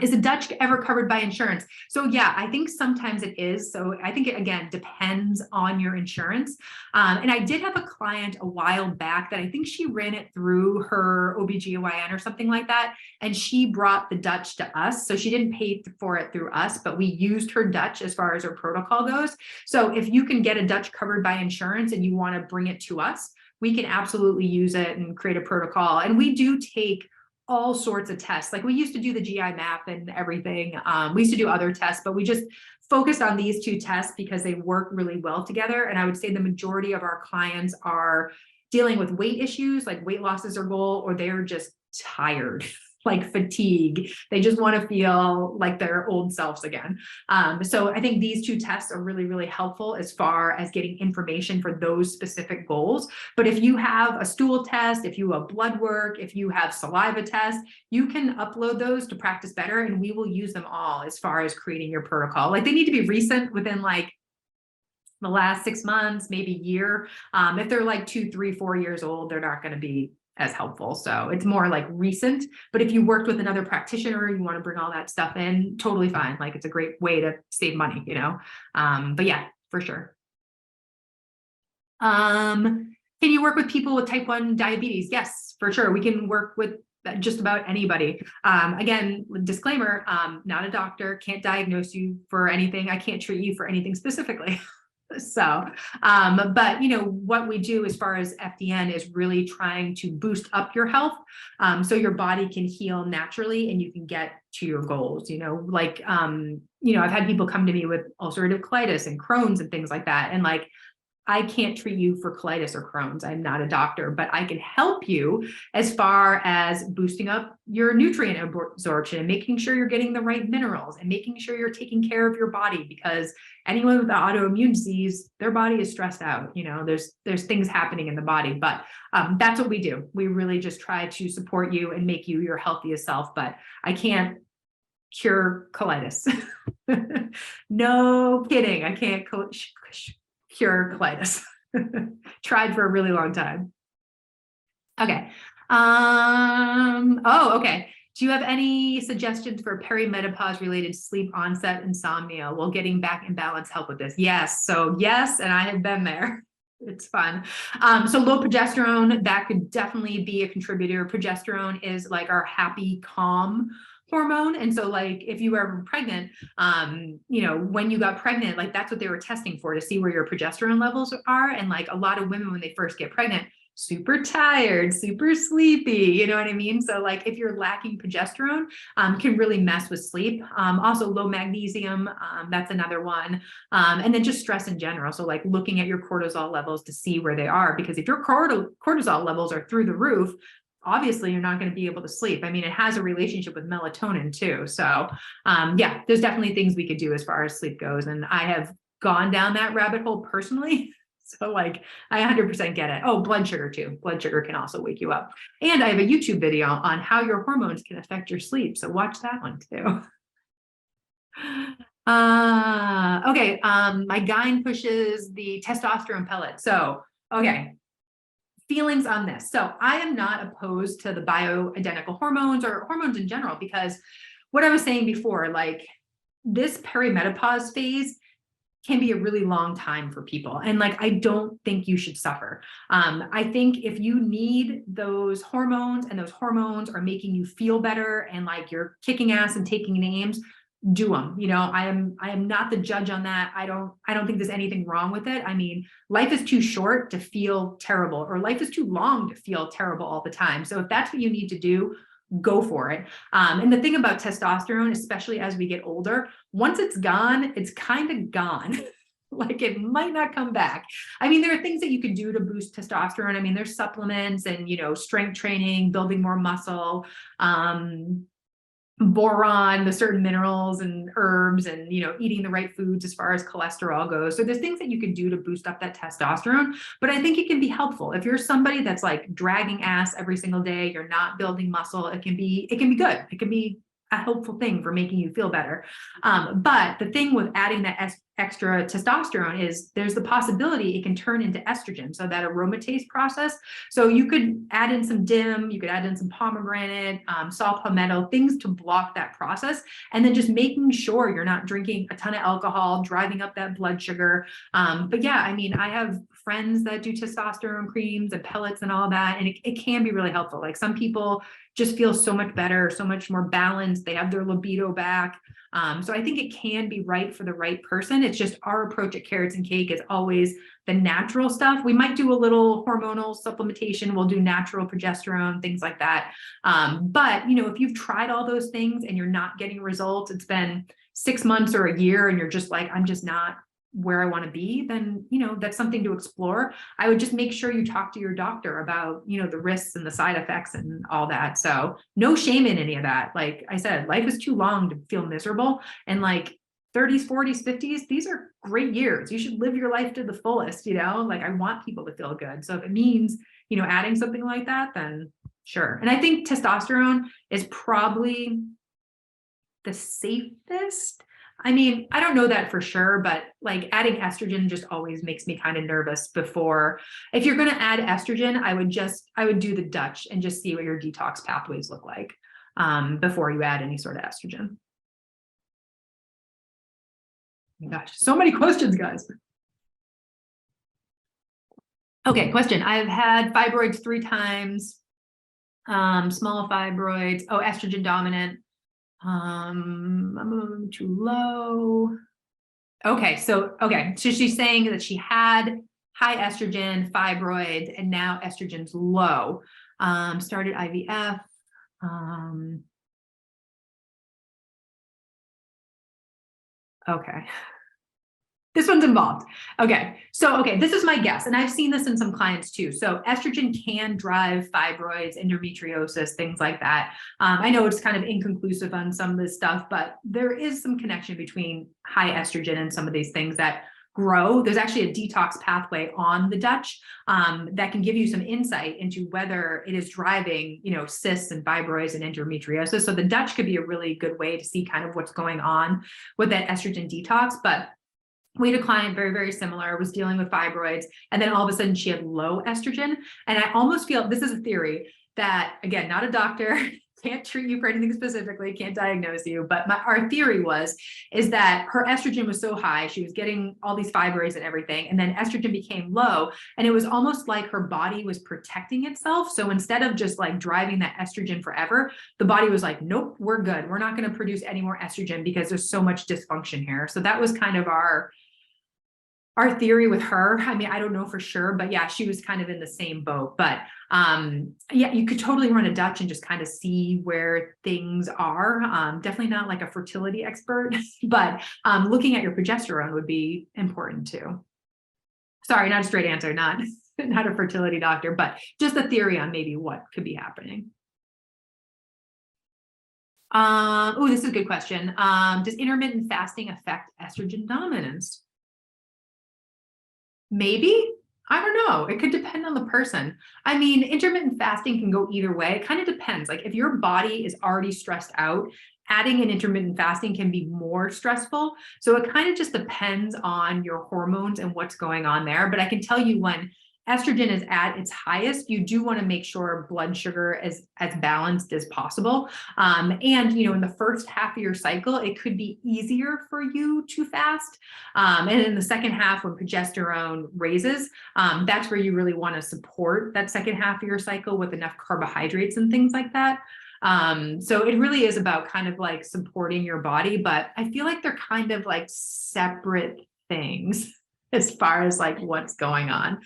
Is a Dutch ever covered by insurance? So yeah, I think sometimes it is. So I think it, again, depends on your insurance. And I did have a client a while back that I think she ran it through her OBGYN or something like that. And she brought the Dutch to us. So she didn't pay for it through us, but we used her Dutch as far as her protocol goes. So if you can get a Dutch covered by insurance and you want to bring it to us, we can absolutely use it and create a protocol. And we do take all sorts of tests. Like we used to do the GI map and everything. We used to do other tests, but we just focused on these two tests because they work really well together. And I would say the majority of our clients are dealing with weight issues, like weight loss is their goal, or they're just tired, like fatigue. They just want to feel like their old selves again. So I think these two tests are really, really helpful as far as getting information for those specific goals. But if you have a stool test, if you have blood work, if you have saliva tests, you can upload those to Practice Better, and we will use them all as far as creating your protocol. Like they need to be recent, within like the last 6 months, maybe year. If they're like 2, 3, 4 years old, they're not going to be as helpful. So it's more like recent, but if you worked with another practitioner, you want to bring all that stuff in, totally fine. Like it's a great way to save money, but yeah, for sure. Can you work with people with type 1 diabetes? Yes, for sure. We can work with just about anybody. Again, disclaimer, not a doctor, can't diagnose you for anything. I can't treat you for anything specifically. So, but what we do as far as FDN is really trying to boost up your health, so your body can heal naturally and you can get to your goals. Like, I've had people come to me with ulcerative colitis and Crohn's and things like that. And like, I can't treat you for colitis or Crohn's. I'm not a doctor, but I can help you as far as boosting up your nutrient absorption and making sure you're getting the right minerals and making sure you're taking care of your body, because anyone with autoimmune disease, their body is stressed out. There's things happening in the body, but that's what we do. We really just try to support you and make you your healthiest self, but I can't cure colitis. No kidding. I can't cure colitis. Tried for a really long time. Okay. Okay. Do you have any suggestions for perimenopause related sleep onset insomnia? Will getting back in balance help with this? Yes. So yes, and I have been there. It's fun. So low progesterone, that could definitely be a contributor. Progesterone is like our happy, calm hormone. And so like if you were ever pregnant, when you got pregnant, like that's what they were testing for, to see where your progesterone levels are. And like a lot of women, when they first get pregnant, super tired, super sleepy, you know what I mean? So like if you're lacking progesterone, can really mess with sleep. Also low magnesium, that's another one. And then just stress in general. So like looking at your cortisol levels to see where they are, because if your cortisol levels are through the roof, obviously you're not going to be able to sleep. I mean, it has a relationship with melatonin too. So yeah, there's definitely things we could do as far as sleep goes. And I have gone down that rabbit hole personally. So like, I 100% get it. Oh, blood sugar too. Blood sugar can also wake you up. And I have a YouTube video on how your hormones can affect your sleep. So watch that one too. Okay. My gyne pushes the testosterone pellet. So, okay. feelings on this. So I am not opposed to the bioidentical hormones or hormones in general, because what I was saying before, like this perimenopause phase can be a really long time for people. And like, I don't think you should suffer. I think if you need those hormones and those hormones are making you feel better and like you're kicking ass and taking names, do them. You know, I am not the judge on that. I don't think there's anything wrong with it. I mean, life is too short to feel terrible, or life is too long to feel terrible all the time. So if that's what you need to do, go for it. And the thing about testosterone, especially as we get older, once it's gone, it's kind of gone. Like it might not come back. I mean, there are things that you can do to boost testosterone. I mean, there's supplements and, you know, strength training, building more muscle, boron, the certain minerals and herbs, and, you know, eating the right foods as far as cholesterol goes. So there's things that you can do to boost up that testosterone, but I think it can be helpful. If you're somebody that's like dragging ass every single day, you're not building muscle, it can be good. It can be a helpful thing for making you feel better. But the thing with adding that extra testosterone is there's the possibility it can turn into estrogen. So that aromatase process. So you could add in some DIM, you could add in some pomegranate, saw palmetto, things to block that process. And then just making sure you're not drinking a ton of alcohol, driving up that blood sugar. But yeah, I mean, I have friends that do testosterone creams and pellets and all that, and it can be really helpful. Like some people just feel so much better, so much more balanced. They have their libido back. So I think it can be right for the right person. It's just our approach at Carrots and Cake is always the natural stuff. We might do a little hormonal supplementation. We'll do natural progesterone, things like that. But, you know, if you've tried all those things and you're not getting results, it's been 6 months or a year and you're just like, I'm just not where I want to be, then, you know, that's something to explore. I would just make sure you talk to your doctor about, you know, the risks and the side effects and all that. So no shame in any of that. Like I said, life is too long to feel miserable, and like 30s, 40s, 50s, these are great years. You should live your life to the fullest, you know, like I want people to feel good. So if it means, you know, adding something like that, then sure. And I think testosterone is probably the safest. I mean, I don't know that for sure, but like adding estrogen just always makes me kind of nervous before. If you're going to add estrogen, I would do the Dutch and just see what your detox pathways look like before you add any sort of estrogen. Oh my gosh, so many questions, guys. Okay, question. I've had fibroids 3 times, small fibroids. Oh, estrogen dominant. I'm too low. Okay, so she's saying that she had high estrogen, fibroids, and now estrogen's low. Started IVF. Okay. This one's involved. Okay. So, this is my guess. And I've seen this in some clients too. So estrogen can drive fibroids, endometriosis, things like that. I know it's kind of inconclusive on some of this stuff, but there is some connection between high estrogen and some of these things that grow. There's actually a detox pathway on the Dutch that can give you some insight into whether it is driving, you know, cysts and fibroids and endometriosis. So the Dutch could be a really good way to see kind of what's going on with that estrogen detox. But we had a client very, very similar, was dealing with fibroids, and then all of a sudden she had low estrogen. And I almost feel, this is a theory that, again, not a doctor, can't treat you for anything specifically, can't diagnose you, but our theory is that her estrogen was so high, she was getting all these fibroids and everything, and then estrogen became low, and it was almost like her body was protecting itself. So instead of just like driving that estrogen forever, the body was like, nope, we're good. We're not going to produce any more estrogen because there's so much dysfunction here. So that was kind of our theory with her. I mean, I don't know for sure, but yeah, she was kind of in the same boat. But yeah, you could totally run a Dutch and just kind of see where things are. Definitely not like a fertility expert, but looking at your progesterone would be important too. Sorry, not a straight answer, not a fertility doctor, but just a theory on maybe what could be happening. Oh, this is a good question. Does intermittent fasting affect estrogen dominance? Maybe, I don't know. It could depend on the person. I mean, intermittent fasting can go either way. It kind of depends. Like if your body is already stressed out, adding an intermittent fasting can be more stressful. So it kind of just depends on your hormones and what's going on there. But I can tell you when estrogen is at its highest, you do want to make sure blood sugar is as balanced as possible. And, in the first half of your cycle, it could be easier for you to fast. And in the second half, when progesterone raises, that's where you really want to support that second half of your cycle with enough carbohydrates and things like that. So it really is about kind of like supporting your body, but I feel like they're kind of like separate things as far as like what's going on.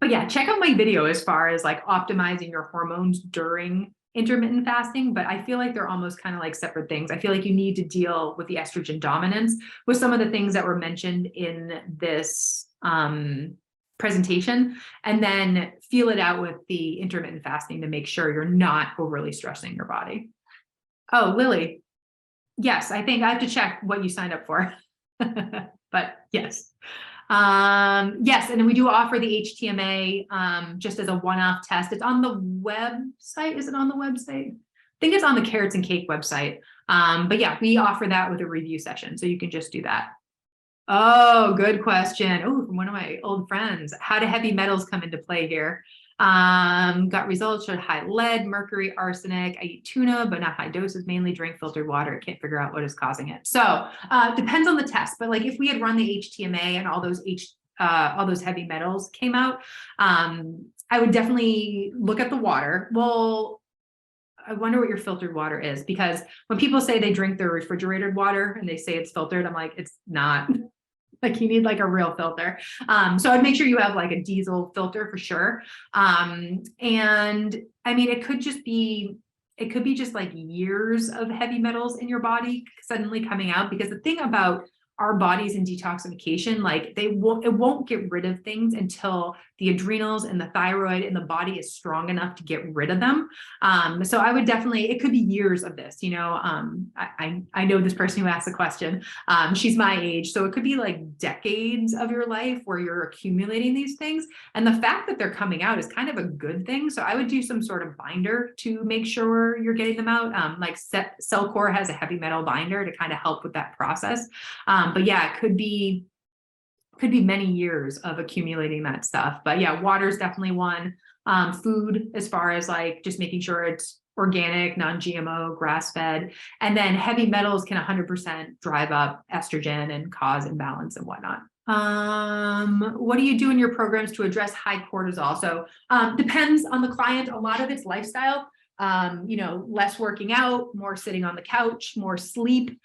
But yeah, check out my video as far as like optimizing your hormones during intermittent fasting, but I feel like they're almost kind of like separate things. I feel like you need to deal with the estrogen dominance with some of the things that were mentioned in this presentation, and then feel it out with the intermittent fasting to make sure you're not overly stressing your body. Oh, Lily. Yes, I think I have to check what you signed up for. But yes. Yes, and then we do offer the HTMA just as a one-off test. It's on the website. Is it on the website? I think it's on the Carrots and Cake website. But yeah, we offer that with a review session, so you can just do that. Oh, good question. Oh, from one of my old friends. How do heavy metals come into play here? Got results showed high lead, mercury, arsenic. I eat tuna, but not high doses, mainly drink filtered water. Can't figure out what is causing it. So depends on the test, but like if we had run the HTMA and all those heavy metals came out, I would definitely look at the water. Well, I wonder what your filtered water is, because when people say they drink their refrigerated water and they say it's filtered, I'm like, it's not. Like you need like a real filter. So I'd make sure you have like a diesel filter for sure. And I mean, it could be just like years of heavy metals in your body suddenly coming out, because the thing about our bodies in detoxification, like it won't get rid of things until the adrenals and the thyroid and the body is strong enough to get rid of them. So I would definitely, it could be years of this, I know this person who asked the question, she's my age. So it could be like decades of your life where you're accumulating these things. And the fact that they're coming out is kind of a good thing. So I would do some sort of binder to make sure you're getting them out. Like Cellcore has a heavy metal binder to kind of help with that process. But yeah, it could be many years of accumulating that stuff. But yeah, water is definitely one. Food, as far as like just making sure it's organic, non-GMO, grass-fed. And then heavy metals can 100% drive up estrogen and cause imbalance and whatnot. What do you do in your programs to address high cortisol? So depends on the client. A lot of it's lifestyle. Less working out, more sitting on the couch, more sleep.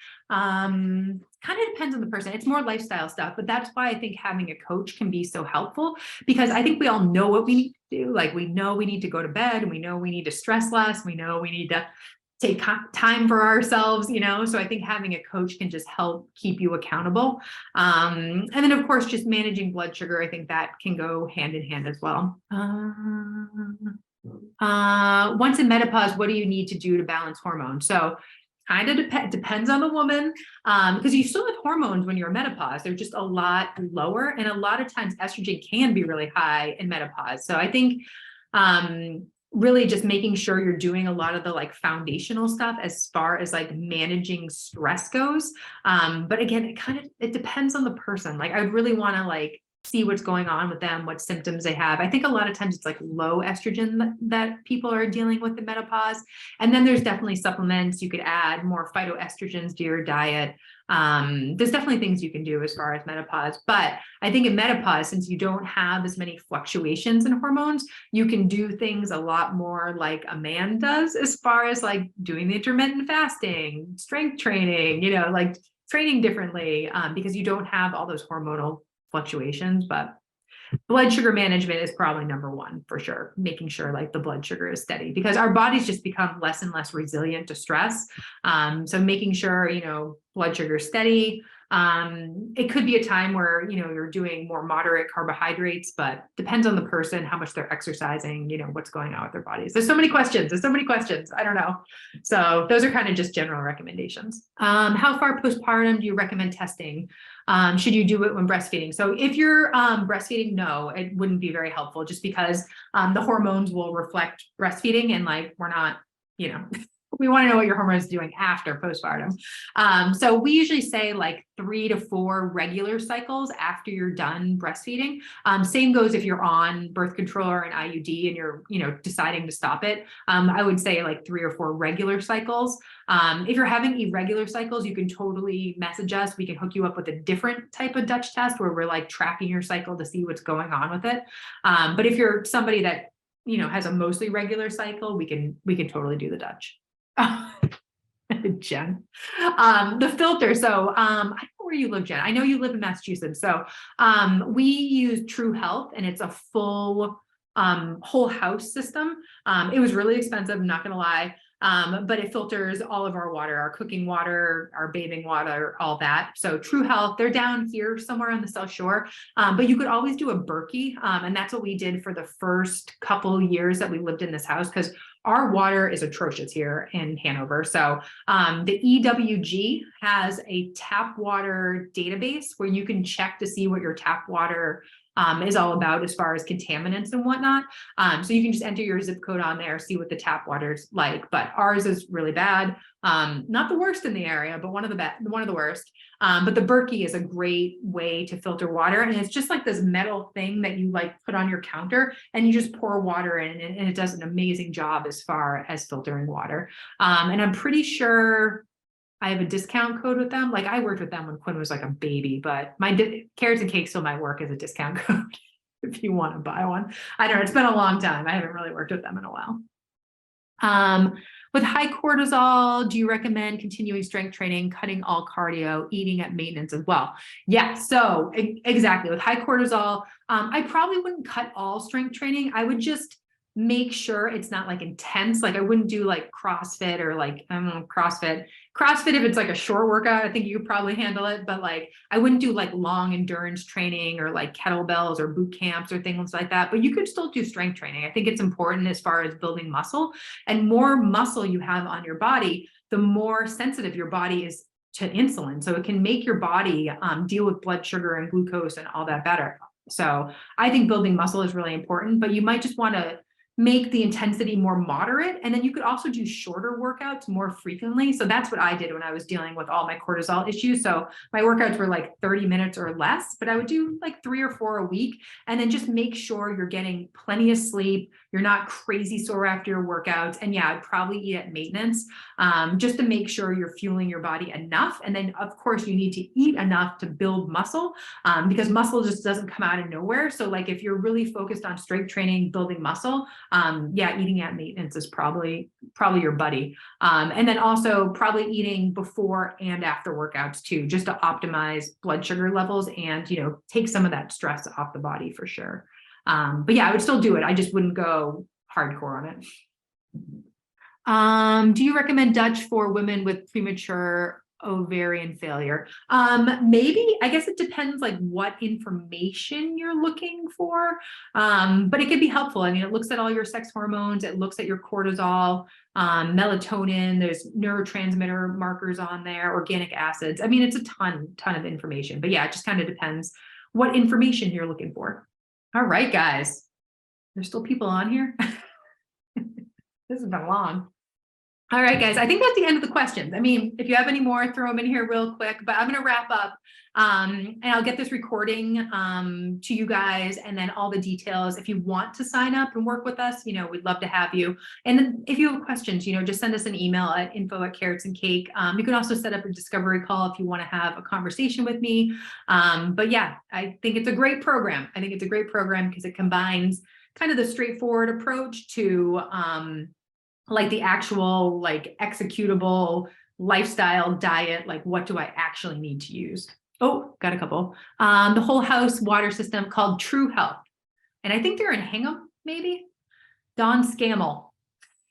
Kind of depends on the person. It's more lifestyle stuff, but that's why I think having a coach can be so helpful, because I think we all know what we need to do. Like we know we need to go to bed, and we know we need to stress less. We know we need to take time for ourselves, so I think having a coach can just help keep you accountable. And then of course, just managing blood sugar. I think that can go hand in hand as well. Once in menopause, what do you need to do to balance hormones? So kind of depends on the woman, because you still have hormones when you're in menopause. They're just a lot lower. And a lot of times estrogen can be really high in menopause. So I think really just making sure you're doing a lot of the like foundational stuff as far as like managing stress goes. But again, it depends on the person. Like I really want to like see what's going on with them, what symptoms they have. I think a lot of times it's like low estrogen that people are dealing with in menopause. And then there's definitely supplements. You could add more phytoestrogens to your diet. There's definitely things you can do as far as menopause. But I think in menopause, since you don't have as many fluctuations in hormones, you can do things a lot more like a man does, as far as like doing the intermittent fasting, strength training, like training differently, because you don't have all those hormonal fluctuations. But blood sugar management is probably number one for sure, making sure like the blood sugar is steady, because our bodies just become less and less resilient to stress. So making sure blood sugar is steady. It could be a time where you're doing more moderate carbohydrates, but depends on the person, how much they're exercising, what's going on with their bodies. There's so many questions. I don't know. So those are kind of just general recommendations. How far postpartum do you recommend testing? Should you do it when breastfeeding? So if you're breastfeeding, no, it wouldn't be very helpful, just because the hormones will reflect breastfeeding, and like we're not We want to know what your hormones are doing after postpartum. So we usually say like 3 to 4 regular cycles after you're done breastfeeding. Same goes if you're on birth control or an IUD and you're, deciding to stop it. I would say like 3 or 4 regular cycles. If you're having irregular cycles, you can totally message us. We can hook you up with a different type of Dutch test where we're like tracking your cycle to see what's going on with it. But if you're somebody that, has a mostly regular cycle, we can totally do the Dutch. Jen, the filter. So, I don't know where you live, Jen. I know you live in Massachusetts. So, we use True Health, and it's a full, whole house system. It was really expensive, I'm not going to lie. But it filters all of our water, our cooking water, our bathing water, all that. So True Health, they're down here somewhere on the South Shore, but you could always do a BERKEY. And that's what we did for the first couple years that we lived in this house, because our water is atrocious here in Hanover. So the EWG has a tap water database where you can check to see what your tap water is all about as far as contaminants and whatnot. So you can just enter your zip code on there, see what the tap water's like. But ours is really bad. Not the worst in the area, but one of the worst. But the BERKEY is a great way to filter water. And it's just like this metal thing that you like put on your counter and you just pour water in, and it does an amazing job as far as filtering water. And I'm pretty sure I have a discount code with them. Like I worked with them when Quinn was like a baby, but my Carrots and Cake still might work as a discount code if you want to buy one. I don't know. It's been a long time. I haven't really worked with them in a while. With high cortisol, do you recommend continuing strength training, cutting all cardio, eating at maintenance as well? Yeah, so exactly. With high cortisol, I probably wouldn't cut all strength training. I would just make sure it's not like intense. Like I wouldn't do like CrossFit or like, I don't know, CrossFit, if it's like a short workout, I think you could probably handle it, but like, I wouldn't do like long endurance training or like kettlebells or boot camps or things like that, but you could still do strength training. I think it's important as far as building muscle, and more muscle you have on your body, the more sensitive your body is to insulin. So it can make your body deal with blood sugar and glucose and all that better. So I think building muscle is really important, but you might just want to make the intensity more moderate. And then you could also do shorter workouts more frequently. So that's what I did when I was dealing with all my cortisol issues. So my workouts were like 30 minutes or less, but I would do like 3 or 4 a week, and then just make sure you're getting plenty of sleep. You're not crazy sore after your workouts. And yeah, I'd probably eat at maintenance, just to make sure you're fueling your body enough. And then of course you need to eat enough to build muscle, because muscle just doesn't come out of nowhere. So like if you're really focused on strength training, building muscle, yeah, eating at maintenance is probably your buddy. And then also probably eating before and after workouts too, just to optimize blood sugar levels and, take some of that stress off the body for sure. But yeah, I would still do it. I just wouldn't go hardcore on it. Do you recommend Dutch for women with premature ovarian failure? Maybe. I guess it depends like what information you're looking for, but it could be helpful. I mean, it looks at all your sex hormones, it looks at your cortisol, melatonin, there's neurotransmitter markers on there, organic acids. I mean, it's a ton of information, but yeah, it just kind of depends what information you're looking for. All right, guys, there's still people on here. This has been long. All right, guys, I think that's the end of the questions. I mean, if you have any more, throw them in here real quick, but I'm going to wrap up, and I'll get this recording to you guys, and then all the details. If you want to sign up and work with us, we'd love to have you. And then if you have questions, just send us an email at info@carrotsandcake. You can also set up a discovery call if you want to have a conversation with me. But yeah, I think it's a great program. I think it's a great program because it combines kind of the straightforward approach to like the actual like executable lifestyle diet, like what do I actually need to use? Oh, got a couple. The whole house water system called True Health. And I think they're in Hingham, maybe. Don Scammell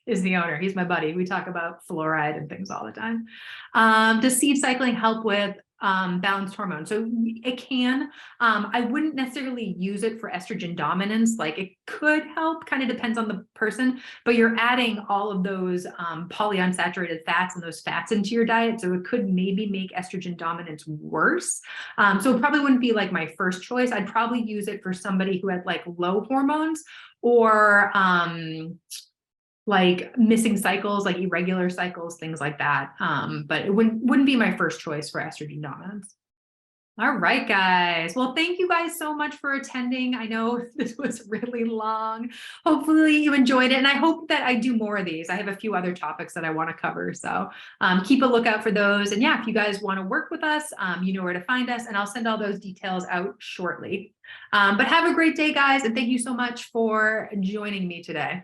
is the owner. He's my buddy. We talk about fluoride and things all the time. Does seed cycling help with balanced hormones? So it can. I wouldn't necessarily use it for estrogen dominance. Like it could help, kind of depends on the person, but you're adding all of those polyunsaturated fats and those fats into your diet. So it could maybe make estrogen dominance worse. So it probably wouldn't be like my first choice. I'd probably use it for somebody who had like low hormones or like missing cycles, like irregular cycles, things like that. But it wouldn't be my first choice for estrogen dominance. All right, guys. Well, thank you guys so much for attending. I know this was really long. Hopefully you enjoyed it. And I hope that I do more of these. I have a few other topics that I want to cover. So keep a lookout for those. And yeah, if you guys want to work with us, you know where to find us. And I'll send all those details out shortly. But have a great day, guys. And thank you so much for joining me today.